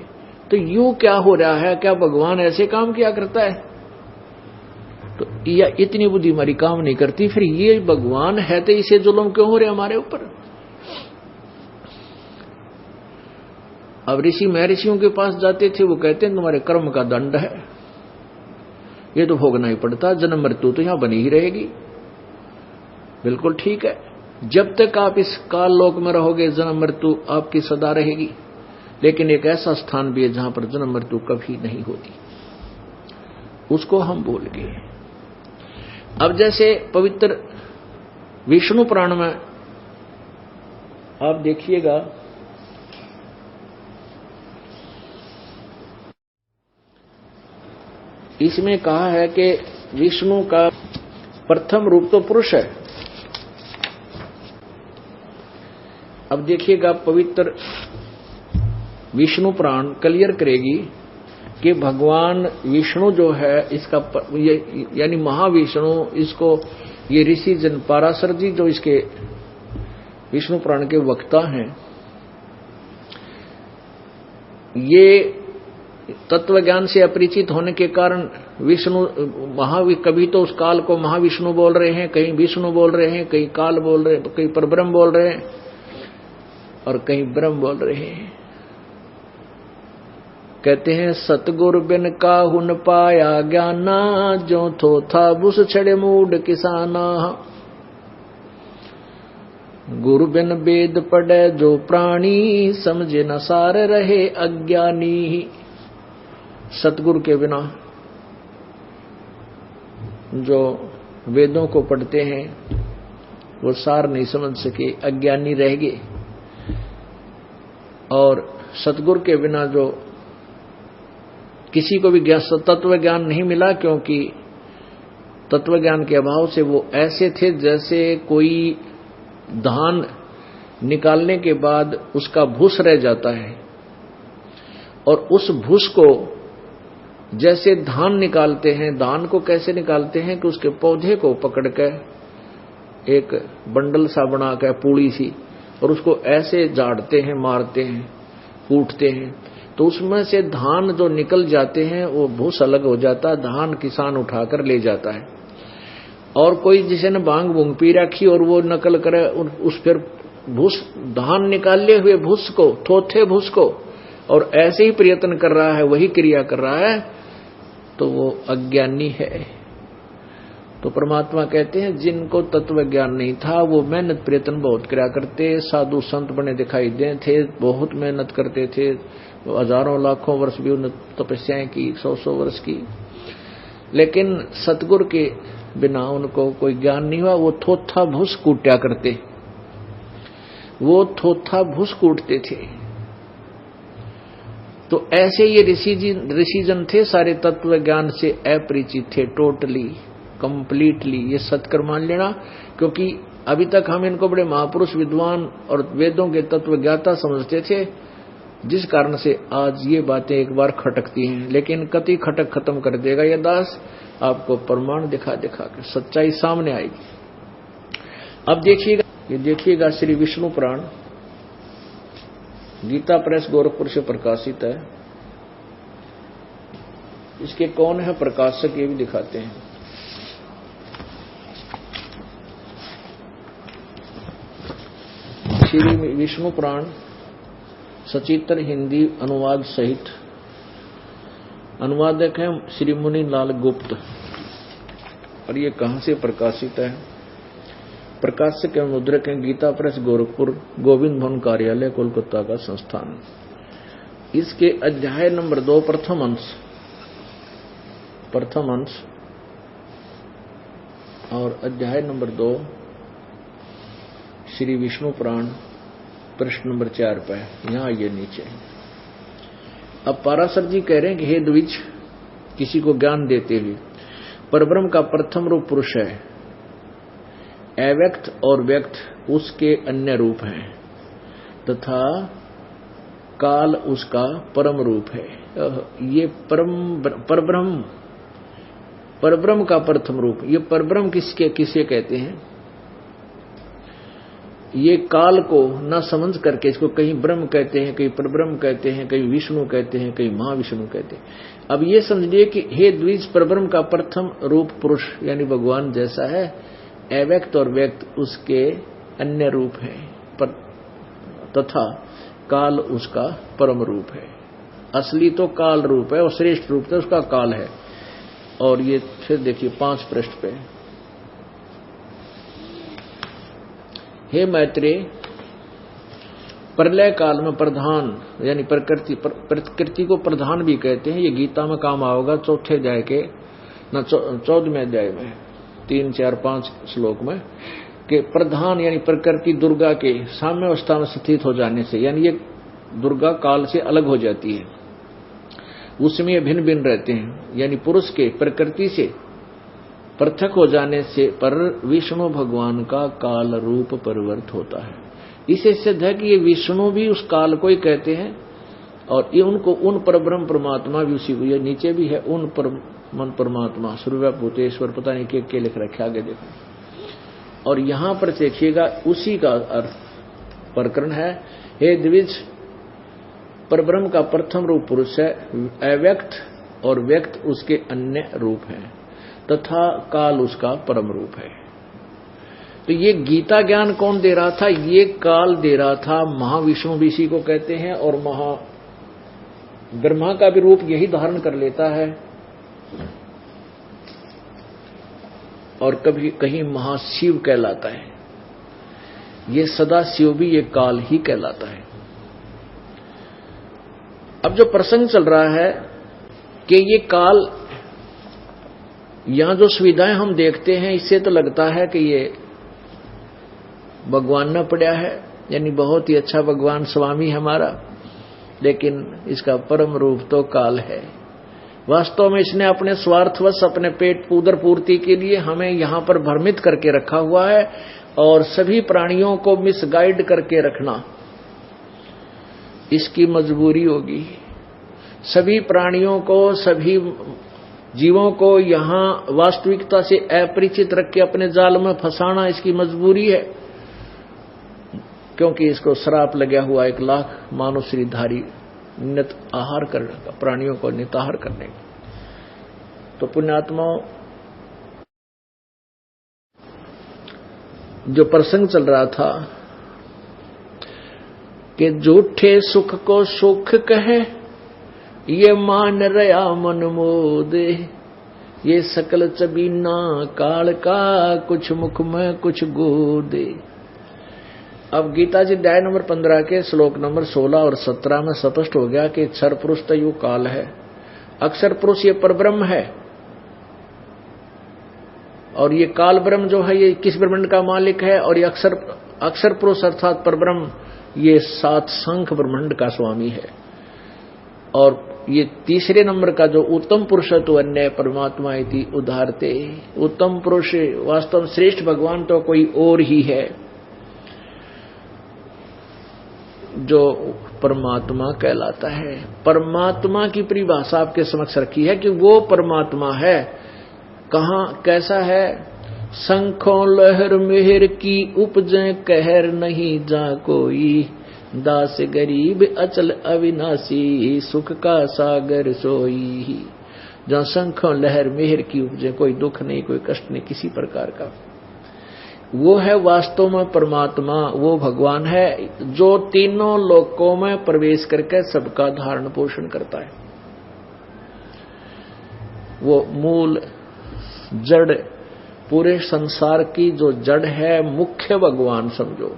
तो यूं क्या हो रहा है? क्या भगवान ऐसे काम किया करता है? तो या इतनी बुद्धि हमारी काम नहीं करती, फिर ये भगवान है तो इसे जुल्म क्यों हो रहे हमारे ऊपर? अब ऋषि महर्षियों के पास जाते थे, वो कहते हैं तुम्हारे कर्म का दंड है, ये तो भोगना ही पड़ता, जन्म मृत्यु तो यहां बनी ही रहेगी। बिल्कुल ठीक है, जब तक आप इस काल लोक में रहोगे जन्म मृत्यु आपकी सदा रहेगी, लेकिन एक ऐसा स्थान भी है जहां पर जन्म मृत्यु कभी नहीं होती, उसको हम भूल गए। अब जैसे पवित्र विष्णु पुराण में आप देखिएगा, इसमें कहा है कि विष्णु का प्रथम रूप तो पुरुष है। अब देखिएगा पवित्र विष्णु पुराण क्लियर करेगी कि भगवान विष्णु जो है इसका यानी महाविष्णु, इसको ये ऋषि जन पाराशर जी जो इसके विष्णु पुराण के वक्ता हैं, ये तत्व ज्ञान से अपरिचित होने के कारण विष्णु कभी तो उस काल को महाविष्णु बोल रहे हैं, कहीं विष्णु बोल रहे हैं, कहीं काल बोल रहे हैं, कहीं परब्रह्म बोल रहे हैं और कहीं ब्रह्म बोल रहे हैं। कहते हैं सतगुरु बिन काहुन पाया ज्ञाना, जो थो था बुस छड़े मूड किसाना। गुरु बिन वेद पढ़े जो प्राणी, समझे न सार रहे अज्ञानी। सतगुरु के बिना जो वेदों को पढ़ते हैं वो सार नहीं समझ सके, अज्ञानी रह गए। और सतगुरु के बिना जो किसी को भी तत्व ज्ञान नहीं मिला, क्योंकि तत्व ज्ञान के अभाव से वो ऐसे थे जैसे कोई धान निकालने के बाद उसका भूस रह जाता है, और उस भूस को जैसे धान निकालते हैं, धान को कैसे निकालते हैं कि उसके पौधे को पकड़ कर एक बंडल सा बना कर पूड़ी सी, और उसको ऐसे झाड़ते हैं, मारते हैं, कूटते हैं, तो उसमें से धान जो निकल जाते हैं वो भूस अलग हो जाता है, धान किसान उठाकर ले जाता है। और कोई जिसे ने भांग भूंग पी रखी और वो नकल करे उस फिर भूस धान निकाले हुए भूस को, थोथे भूस को, और ऐसे ही प्रयत्न कर रहा है, वही क्रिया कर रहा है, तो वो अज्ञानी है। तो परमात्मा कहते हैं जिनको तत्व ज्ञान नहीं था वो मेहनत प्रयत्न बहुत किया करते, साधु संत बने दिखाई दे थे, बहुत मेहनत करते थे, हजारों लाखों वर्ष भी उन्होंने तपस्याएं की, 100 वर्ष की, लेकिन सतगुरु के बिना उनको कोई ज्ञान नहीं हुआ। वो थोथा भूस कूटा करते, वो थोथा भूस कूटते थे। तो ऐसे ये ऋषिजन थे, सारे तत्व ज्ञान से अपरिचित थे, टोटली कंप्लीटली। ये सत्कर मान लेना, क्योंकि अभी तक हम इनको बड़े महापुरुष विद्वान और वेदों के तत्व ज्ञाता समझते थे, जिस कारण से आज ये बातें एक बार खटकती हैं, लेकिन कति खटक खत्म कर देगा ये दास, आपको प्रमाण दिखा दिखा के सच्चाई सामने आएगी। अब देखिएगा, ये देखिएगा श्री विष्णु पुराण गीता प्रेस गोरखपुर से प्रकाशित है। इसके कौन है प्रकाशक ये भी दिखाते हैं। श्री विष्णु पुराण सचित्र हिंदी अनुवाद सहित, अनुवादक है श्री मुनि लाल गुप्त। और ये कहां से प्रकाशित है? प्रकाशक एवं मुद्रक है गीता प्रेस गोरखपुर, गोविंद भवन कार्यालय कोलकाता का संस्थान। इसके अध्याय नंबर 2 प्रथम अंश और अध्याय नंबर 2 श्री विष्णु पुराण प्रश्न नंबर 4 पे, यहां ये नीचे। अब पाराशर जी कह रहे हैं कि हे द्विज, किसी को ज्ञान देते हुए, परब्रह्म का प्रथम रूप पुरुष है, अव्यक्त और व्यक्त उसके अन्य रूप हैं, तथा काल उसका परम रूप है। ये परब्रह्म का प्रथम रूप। ये परब्रह्म किसे कहते हैं? ये काल को न समझ करके इसको कहीं ब्रह्म कहते हैं, कहीं परब्रह्म कहते हैं, कहीं विष्णु कहते हैं, कहीं महाविष्णु कहते हैं। अब ये समझिए कि हे द्विज, परब्रह्म का प्रथम रूप पुरुष यानी भगवान जैसा है, अव्यक्त और व्यक्त उसके अन्य रूप है, तथा काल उसका परम रूप है। असली तो काल रूप है और श्रेष्ठ रूप तो उसका काल है। और ये फिर देखिए 5 पृष्ठ पे, हे मैत्रेय, प्रलय काल में प्रधान यानी प्रकृति को प्रधान भी कहते हैं। ये गीता में काम आओगा 4थे अध्याय के 14वें अध्याय में 3, 4, 5 श्लोक में, कि प्रधान यानी प्रकृति दुर्गा के साम्य अवस्था में स्थित हो जाने से, यानी ये दुर्गा काल से अलग हो जाती है, उसमें ये भिन्न भिन्न रहते हैं। यानी पुरुष के प्रकृति से पृथक हो जाने से पर विष्णु भगवान का काल रूप परिवर्त होता है। इसे सिद्ध है कि ये विष्णु भी उस काल को ही कहते हैं और ये उनको उन परब्रह्म परमात्मा भी उसी को, ये नीचे भी है उन मन परमात्मा सूर्य भूतेश्वर, पता नहीं के लिख रखे, आगे देखो। और यहां पर देखिएगा उसी का अर्थ प्रकरण है, हे द्विज, परब्रह्म का प्रथम रूप पुरुष है, अव्यक्त और व्यक्त उसके अन्य रूप हैं, तथा काल उसका परम रूप है। तो ये गीता ज्ञान कौन दे रहा था? ये काल दे रहा था, महाविष्णु भी इसी को कहते हैं, और ब्रह्मा का भी रूप यही धारण कर लेता है, और कभी कहीं महाशिव कहलाता है। ये सदा शिव भी ये काल ही कहलाता है। अब जो प्रसंग चल रहा है कि ये काल, यहां जो सुविधाएं हम देखते हैं, इससे तो लगता है कि ये भगवान न पड़ा है, यानी बहुत ही अच्छा भगवान स्वामी हमारा, लेकिन इसका परम रूप तो काल है। वास्तव में इसने अपने स्वार्थवश, अपने पेट उदर पूर्ति के लिए हमें यहां पर भ्रमित करके रखा हुआ है, और सभी प्राणियों को मिसगाइड करके रखना इसकी मजबूरी होगी। सभी प्राणियों को, सभी जीवों को यहां वास्तविकता से अपरिचित रख के अपने जाल में फंसाना इसकी मजबूरी है, क्योंकि इसको श्राप लगा हुआ 1 लाख मानव श्रीधारी नित आहार कर प्राणियों को निताहार करने। तो पुण्यात्माओं, जो प्रसंग चल रहा था कि झूठे सुख को सुख कहे, ये मान रया मन मोदे, ये सकल चबीना काल का, कुछ मुख में कुछ गोदे। अब गीता जी अध्याय नंबर 15 के श्लोक नंबर 16 और 17 में स्पष्ट हो गया कि क्षर पुरुष तो यू काल है, अक्षर पुरुष ये परब्रह्म है, और ये काल ब्रह्म जो है ये किस ब्रह्मांड का मालिक है, और ये अक्षर पुरुष अर्थात परब्रह्म ये 7 संख ब्रह्मांड का स्वामी है। और ये तीसरे नंबर का जो उत्तम पुरुष है तो अन्य परमात्मा इति उदाहरते, उत्तम पुरुष वास्तव श्रेष्ठ भगवान तो कोई और ही है, जो परमात्मा कहलाता है। परमात्मा की परिभाषा आपके समक्ष रखी है कि वो परमात्मा है। कहां कैसा है? शंखों लहर मेहर की उपजे कहर नहीं जा कोई, दास गरीब अचल अविनाशी सुख का सागर सोई। जहां शंखों लहर मेहर की उपजे, कोई दुख नहीं, कोई कष्ट नहीं किसी प्रकार का, वो है वास्तव में परमात्मा, वो भगवान है जो तीनों लोकों में प्रवेश करके सबका धारण पोषण करता है। वो मूल जड़, पूरे संसार की जो जड़ है, मुख्य भगवान समझो,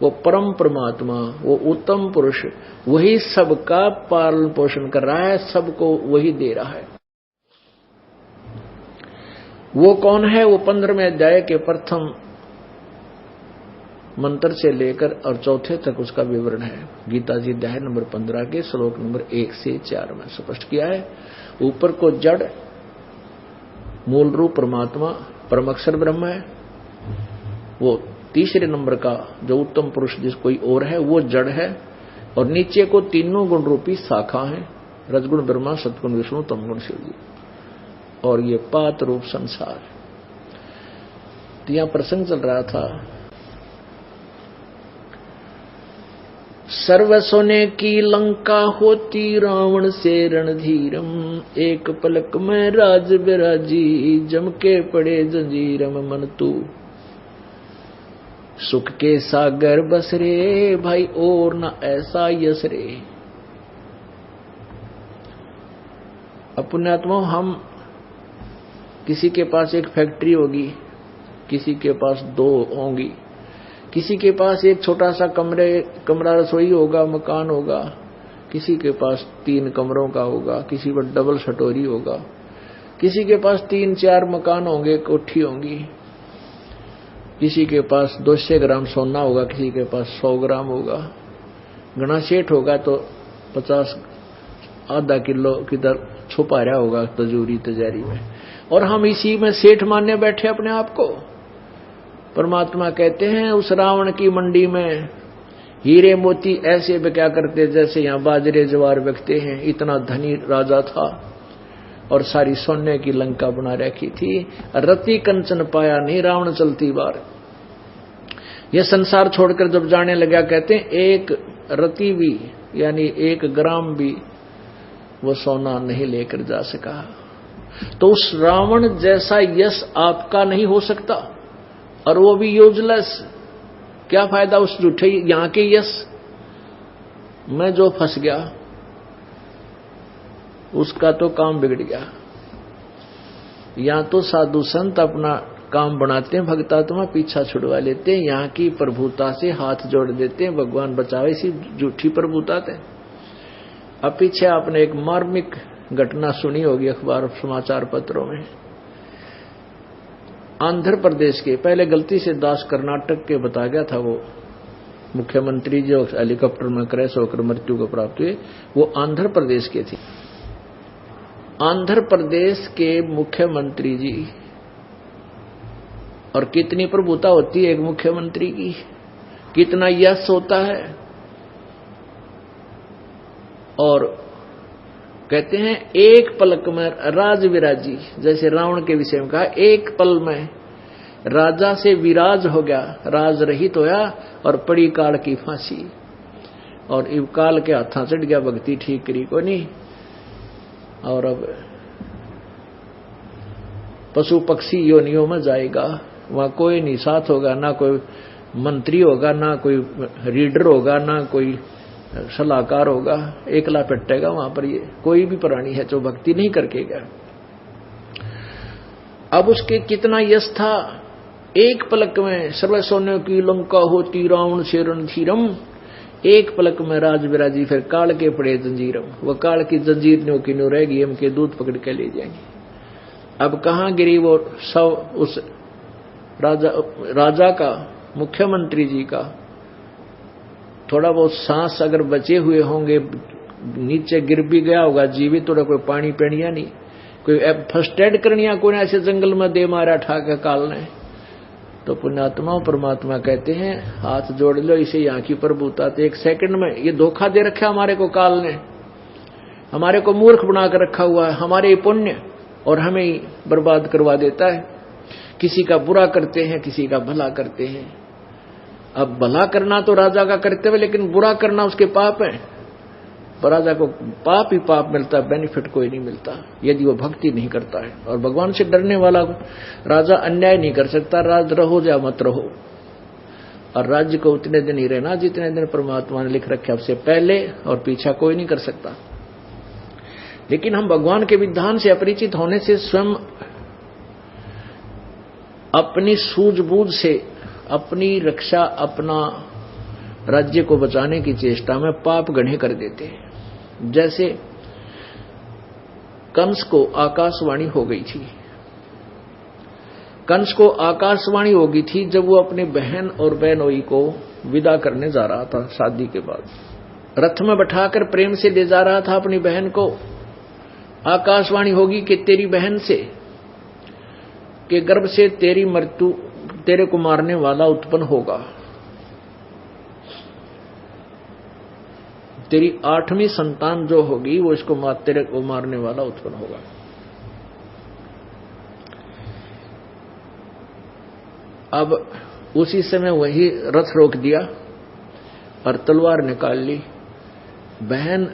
वो परम परमात्मा, वो उत्तम पुरुष, वही सबका पालन पोषण कर रहा है, सबको वही दे रहा है। वो कौन है? वो 15वें अध्याय के प्रथम मंत्र से लेकर और चौथे तक उसका विवरण है। गीता जी अध्याय नंबर 15 के श्लोक नंबर 1 से 4 में स्पष्ट किया है। ऊपर को जड़, मूल रूप परमात्मा, परम अक्षर ब्रह्म है। वो तीसरे नंबर का जो उत्तम पुरुष जिस कोई और है वो जड़ है, और नीचे को तीनों गुण रूपी शाखा है, रजगुण ब्रह्मा, सतगुण विष्णु, तमगुण शिव जी, और ये पात रूप संसार। तो यहां प्रसंग चल रहा था सर्व सोने की लंका होती रावण से रणधीरम, एक पलक में राज बिराजी जम के पड़े जंजीरम मन तू। सुख के सागर बस रे भाई और न ऐसा यस रे। पुण्यात्मा, हम किसी के पास एक फैक्ट्री होगी, किसी के पास 2 होंगी, किसी के पास एक छोटा सा कमरा रसोई होगा, मकान होगा, किसी के पास 3 कमरों का होगा, किसी पर डबल सटोरी होगा, किसी के पास 3-4 मकान होंगे, कोठी होंगी, किसी के पास 200 ग्राम सोना होगा, किसी के पास 100 ग्राम होगा। घना सेठ होगा तो 50 आधा किलो किधर छुपा रहा होगा तिजोरी में, और हम इसी में सेठ मानने बैठे अपने आप को। परमात्मा कहते हैं उस रावण की मंडी में हीरे मोती ऐसे बिका करते जैसे यहां बाजरे ज्वार बिकते हैं। इतना धनी राजा था और सारी सोने की लंका बना रखी थी। रति कंचन पाया नहीं रावण चलती बार। यह संसार छोड़कर जब जाने लगा, कहते हैं एक रति भी यानी 1 ग्राम भी वो सोना नहीं लेकर जा सका। तो उस रावण जैसा यश आपका नहीं हो सकता, और वो भी यूजलेस। क्या फायदा उस झूठे यहां के यश में जो फंस गया, उसका तो काम बिगड़ गया। यहां तो साधु संत अपना काम बनाते हैं, भक्तात्मा पीछा छुड़वा लेते हैं, यहां की प्रभुता से हाथ जोड़ देते हैं, भगवान बचावे इसी झूठी प्रभुता थे। अब पीछे आपने एक मार्मिक घटना सुनी होगी अखबार समाचार पत्रों में। आंध्र प्रदेश के, पहले गलती से दास कर्नाटक के बता गया था, वो मुख्यमंत्री जो हेलीकॉप्टर में क्रैश होकर मृत्यु को प्राप्त हुए, वो आंध्र प्रदेश के थे। आंध्र प्रदेश के मुख्यमंत्री जी, और कितनी प्रभुता होती है एक मुख्यमंत्री की, कितना यश होता है। और कहते हैं एक पलक में राज विराजी, जैसे रावण के विषय में कहा, एक पल में राजा से विराज हो गया, राज रहित होया और पड़ी काल की फांसी। और इव काल के हाथा चढ़ गया, भक्ति ठीक करी को नहीं। और अब पशु पक्षी योनियों में जाएगा, वहां कोई नहीं साथ होगा, ना कोई मंत्री होगा, ना कोई रीडर होगा, ना कोई सलाहकार होगा, एकला पिटेगा वहां पर। ये कोई भी प्राणी है जो भक्ति नहीं करके गया। अब उसके कितना यश था, एक पलक में सर्व सोने की लंका होती रावण से रणधीरम, एक पलक में राज विराजी फिर काल के पड़े जंजीरम। वह काल की जंजीर न्यो की न्यो रहेगी, हम के दूध पकड़ के ले जाएंगे। अब कहां गिरी वो सब उस राजा का, मुख्यमंत्री जी का थोड़ा बहुत सांस अगर बचे हुए होंगे, नीचे गिर भी गया होगा जीवित, थोड़ा कोई पानी पीनिया नहीं, कोई फर्स्ट एड करनिया, कोई ऐसे जंगल में दे मारा ठाके काल ने। तो पुण्यात्मा परमात्मा कहते हैं हाथ जोड़ लो, इसे यहाँ की प्रभुता। तो 1 सेकंड में ये धोखा दे रखा हमारे को काल ने, हमारे को मूर्ख बनाकर रखा हुआ है, हमारे पुण्य, और हमें ही बर्बाद करवा देता है। किसी का बुरा करते हैं, किसी का भला करते हैं। अब भला करना तो राजा का कर्तव्य, लेकिन बुरा करना उसके पाप है। पर राजा को पाप ही पाप मिलता है, बेनिफिट कोई नहीं मिलता यदि वो भक्ति नहीं करता है। और भगवान से डरने वाला राजा अन्याय नहीं कर सकता, राज रहो या मत रहो। और राज्य को उतने दिन ही रहना जितने दिन परमात्मा ने लिख रखे, आपसे पहले और पीछा कोई नहीं कर सकता। लेकिन हम भगवान के विधान से अपरिचित होने से स्वयं अपनी सूझबूझ से अपनी रक्षा, अपना राज्य को बचाने की चेष्टा में पाप गढ़े कर देते हैं। जैसे कंस को आकाशवाणी हो गई थी, कंस को आकाशवाणी हो गई थी जब वो अपनी बहन और बहनोई को विदा करने जा रहा था। शादी के बाद रथ में बैठाकर प्रेम से ले जा रहा था अपनी बहन को। आकाशवाणी होगी कि तेरी बहन से के गर्भ से तेरी मृत्यु, तेरे को मारने वाला उत्पन्न होगा, तेरी 8वीं संतान जो होगी वो इसको तेरे को मारने वाला उत्पन्न होगा। अब उसी समय वही रथ रोक दिया और तलवार निकाल ली। बहन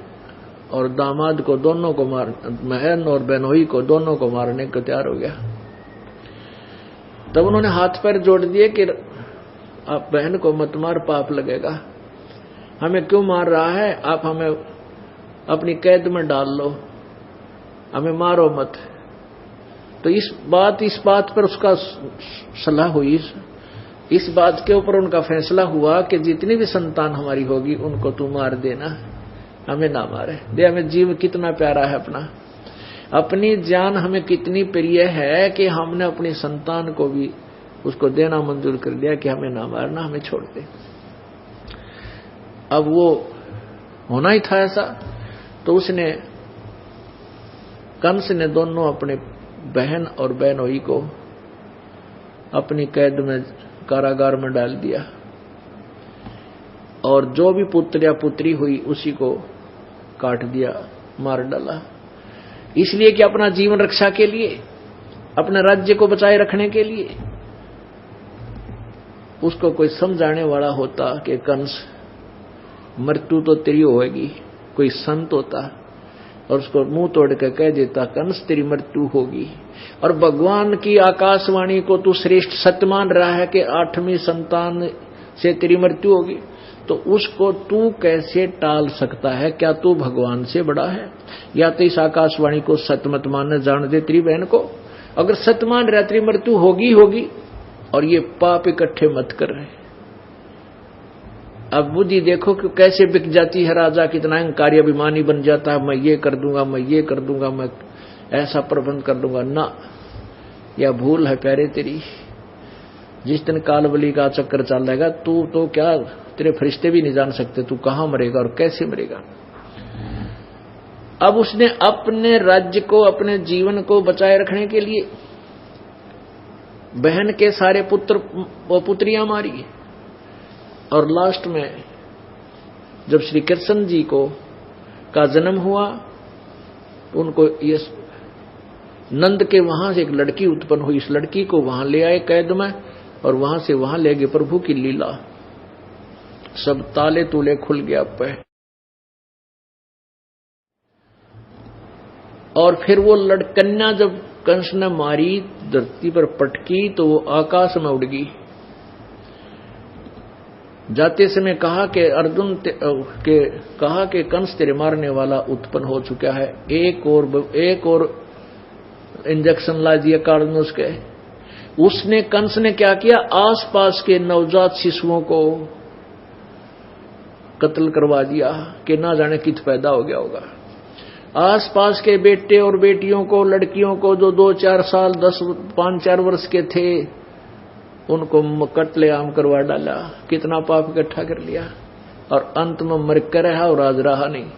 और दामाद को दोनों को बहन और बहनोई को दोनों को मारने को तैयार हो गया। तब उन्होंने हाथ पैर जोड़ दिए कि आप बहन को मत मार, पाप लगेगा। हमें क्यों मार रहा है? आप हमें अपनी कैद में डाल लो, हमें मारो मत। तो इस बात पर उसका सलाह हुई। इस बात के ऊपर उनका फैसला हुआ कि जितनी भी संतान हमारी होगी उनको तू मार देना, हमें ना मारे। दे हमें जीव कितना प्यारा है अपना, अपनी जान हमें कितनी प्रिय है कि हमने अपनी संतान को भी उसको देना मंजूर कर दिया कि हमें ना मारना, हमें छोड़ दे। अब वो होना ही था ऐसा। तो उसने कंस ने दोनों अपने बहन और बहनोई को अपनी कैद में कारागार में डाल दिया और जो भी पुत्र या पुत्री हुई उसी को काट दिया, मार डाला। इसलिए कि अपना जीवन रक्षा के लिए, अपने राज्य को बचाए रखने के लिए। उसको कोई समझाने वाला होता कि कंस मृत्यु तो तेरी होगी, कोई संत होता और उसको मुंह तोड़ के कह देता कंस तेरी मृत्यु होगी, और भगवान की आकाशवाणी को तू श्रेष्ठ सत्य मान रहा है कि 8वीं संतान से तेरी मृत्यु होगी, तो उसको तू कैसे टाल सकता है? क्या तू भगवान से बड़ा है? या तो इस आकाशवाणी को सत्य मत मानने जान दे तेरी बहन को। अगर सत्य मान रहा तेरी मृत्यु होगी होगी, और ये पाप इकट्ठे मत कर रहे। अब बुद्धि देखो कि कैसे बिक जाती है। राजा कितना अहंकारी अभिमानी बन जाता है, मैं ये कर दूंगा, मैं ये कर दूंगा, मैं ऐसा प्रबंध कर दूंगा। ना, यह भूल है प्यारे तेरी। जिस दिन कालबली का चक्कर चलेगा तू तो क्या, तेरे फरिश्ते भी नहीं जान सकते तू कहां मरेगा और कैसे मरेगा। अब उसने अपने राज्य को, अपने जीवन को बचाए रखने के लिए बहन के सारे पुत्र व पुत्रियां मारी। और लास्ट में जब श्री कृष्ण जी को का जन्म हुआ, उनको ये नंद के वहां से एक लड़की उत्पन्न हुई। इस लड़की को वहां ले आए कैद में, और वहां से वहां ले गए। प्रभु की लीला, सब ताले तूले खुल गया पे। और फिर वो कन्या जब कंस ने मारी, धरती पर पटकी तो वो आकाश में उड़ गई। जाते समय कहा कि अर्जुन कहा कि कंस तेरे मारने वाला उत्पन्न हो चुका है, एक और इंजेक्शन ला दिया कार्डनोस के। उसने कंस ने क्या किया? आसपास के नवजात शिशुओं को कत्ल करवा दिया कि ना जाने कित पैदा हो गया होगा। आसपास के बेटे और बेटियों को, लड़कियों को जो 2-4 साल 5-4 वर्ष के थे, उनको कत्लेआम करवा डाला। कितना पाप इकट्ठा कर लिया, और अंत में मर कर रहा और राज रहा नहीं।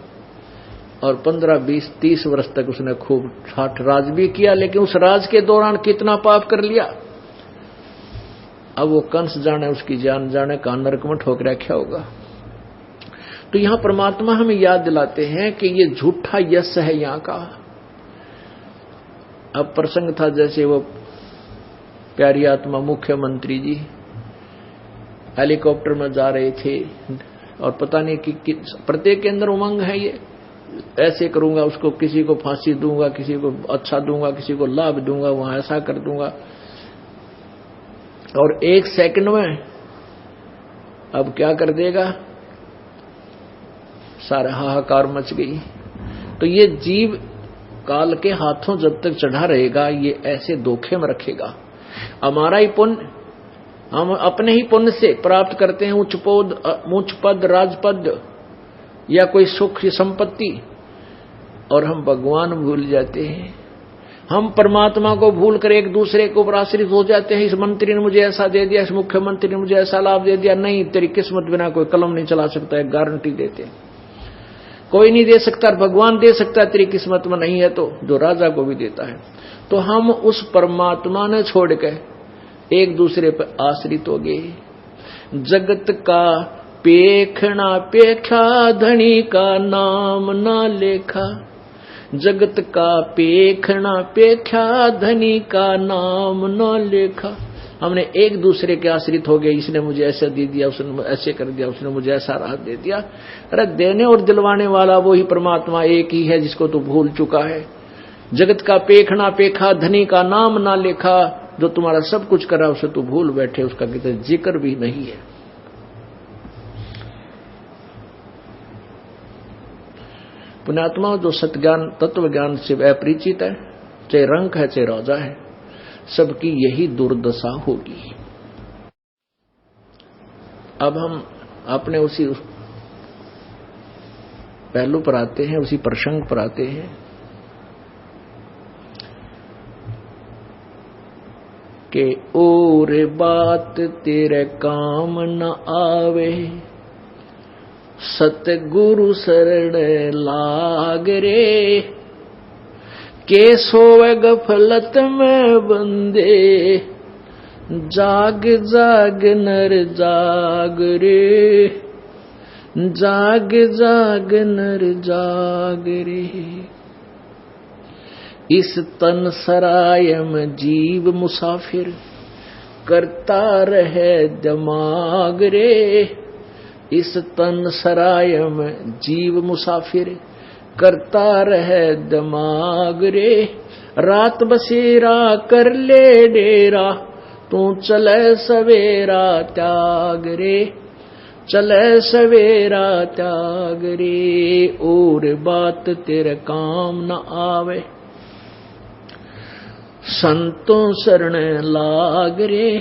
और 15, 20, 30 वर्ष तक उसने खूब ठाठ राज भी किया, लेकिन उस राज के दौरान कितना पाप कर लिया। अब वो कंस जाने, उसकी जान जाने, का नरक में ठोकरा क्या होगा। तो यहां परमात्मा हमें याद दिलाते हैं कि ये झूठा यश है यहाँ का। अब प्रसंग था जैसे वो प्यारी आत्मा मुख्यमंत्री जी हेलीकॉप्टर में जा रहे थे, और पता नहीं कि प्रत्येक के अंदर उमंग है, ये ऐसे करूंगा, उसको किसी को फांसी दूंगा, किसी को अच्छा दूंगा, किसी को लाभ दूंगा, वहां ऐसा कर दूंगा। और 1 सेकंड में अब क्या कर देगा, सारा हाहाकार मच गई। तो ये जीव काल के हाथों जब तक चढ़ा रहेगा, ये ऐसे धोखे में रखेगा। हमारा ही पुण्य, हम अपने ही पुण्य से प्राप्त करते हैं उच्च पद, राजपद या कोई सुख संपत्ति, और हम भगवान भूल जाते हैं। हम परमात्मा को भूल कर एक दूसरे के ऊपर आश्रित हो जाते हैं। इस मंत्री ने मुझे ऐसा दे दिया, इस मुख्यमंत्री ने मुझे ऐसा लाभ दे दिया। नहीं, तेरी किस्मत बिना कोई कलम नहीं चला सकता है, गारंटी देते हैं। कोई नहीं दे सकता, भगवान दे सकता है। तेरी किस्मत में नहीं है तो जो राजा को भी देता है। तो हम उस परमात्मा ने छोड़ के एक दूसरे पर आश्रित हो गए। जगत का पेखना पेखा, धनी का नाम ना लेखा। जगत का पेखना पेखा, धनी का नाम न लेखा। हमने एक दूसरे के आश्रित हो गए, इसने मुझे ऐसा दे दिया, उसने ऐसे कर दिया, उसने मुझे ऐसा राहत दे दिया। अरे देने और दिलवाने वाला वो ही परमात्मा एक ही है जिसको तू भूल चुका है। जगत का पेखना पेखा, धनी का नाम ना लेखा, जो तुम्हारा सब कुछ करा उसे तू भूल बैठे, उसका कितना जिक्र भी नहीं है। पुण्यात्मा जो सत्ज्ञान तत्व ज्ञान से अपरिचित है, चाहे रंक है चाहे राजा है, सबकी यही दुर्दशा होगी। अब हम अपने उसी पहलू पर आते हैं, उसी प्रसंग पर आते हैं कि और बात तेरे काम न आवे, सतगुरु शरण लाग रे, के सोवे गफलत में बंदे, जाग जाग नर जाग रे, जाग जाग नर जाग रे। इस तन सराय में जीव मुसाफिर, करता रहे दिमाग रे। इस तन सराय में जीव मुसाफिर, करता रहे दिमाग रे। रात बसेरा कर ले डेरा, तू चले सवेरा त्याग रे, चले सवेरा त्याग रे। और बात तेरे काम न आवे, संतों शरण लाग रे।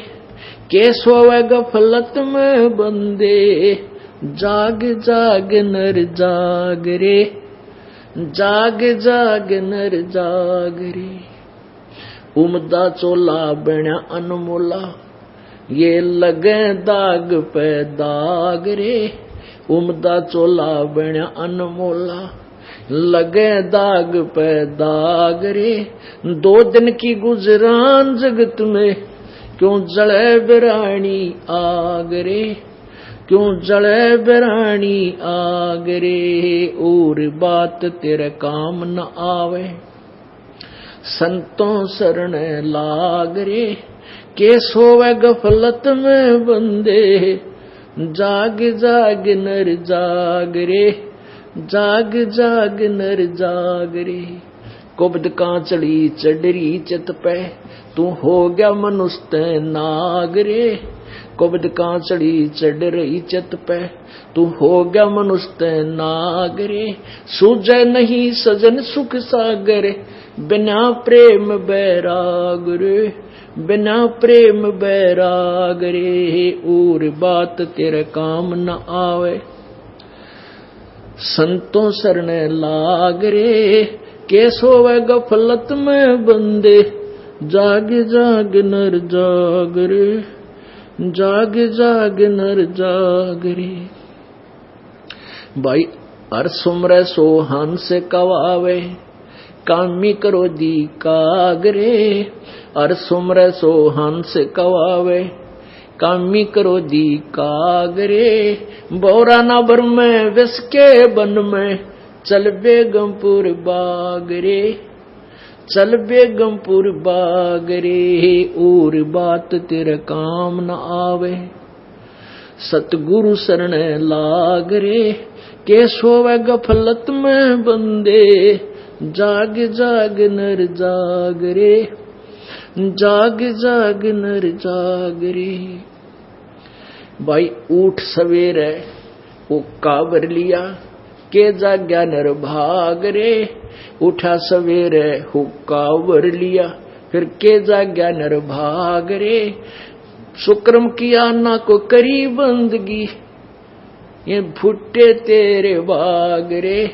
के सोवे गफलत में बंदे, जाग जाग नर जाग रे, जाग जाग नर जाग रे। उमदा चोला बना अनमोला, ये लगे दाग पे दाग रे। उमदा चोला बना अनमोला, लगे दाग पे दाग रे। 2 दिन की गुजरान जगत में, क्यों जले बिरानी आग रे, क्यों जले बिरानी आग रे। और बात तेरे काम न आवे, संतों शरण लाग रे। के सोवे गफलत में बंदे, जाग जाग नर जाग रे, जाग जाग नर जाग रे। कुब्द कांचड़ी चढ़री चित पे, तू हो गया मनुष्य नाग रे। कुब्द कांचड़ी चढ़ रही चित पे, तू हो गया मनुष्य नाग रे। सूझे नहीं सजन सुख सागर, बिना प्रेम बैराग रे, बिना प्रेम बैराग रे। और बात तेरे काम न आवे, संतों शरण लाग रे। के सोवे गफलत में बंदे, जाग जाग नर जाग रे, जाग जाग नर जाग रे। भाई हर सुमरे सो हंस कवावे, कामी करो दी कागरे। हर सुमरे सो हंस कवावे, कामी करो दी कागरे। बोरा न भर में विष के बन में, चल बेगमपुर बागरे, चल बेगमपुर बागरे। और बात तेरे काम न आवे, सतगुरु शरण लाग रे। के सोवे गफलत में बंदे, जाग जाग नर जाग रे, जाग जाग नर जाग रे। भाई उठ सवेरे वो काबर लिया, के जाग्या नर भाग रे। उठा सवेरे हुक्का वर लिया, फिर के जाग्या नर भाग रे। सुक्रम किया ना को करी बंदगी, ये फुटे तेरे बाग रे,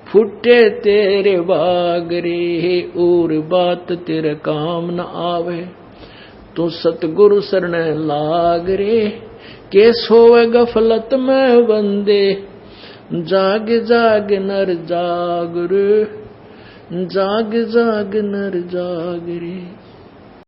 फुटे तेरे बाग रे। और बात तेरे काम न आवे, तू सतगुरु शरण लाग रे। के सोवे गफलत में बंदे, जाग जाग नर जाग रे, जाग जाग नर जाग रे।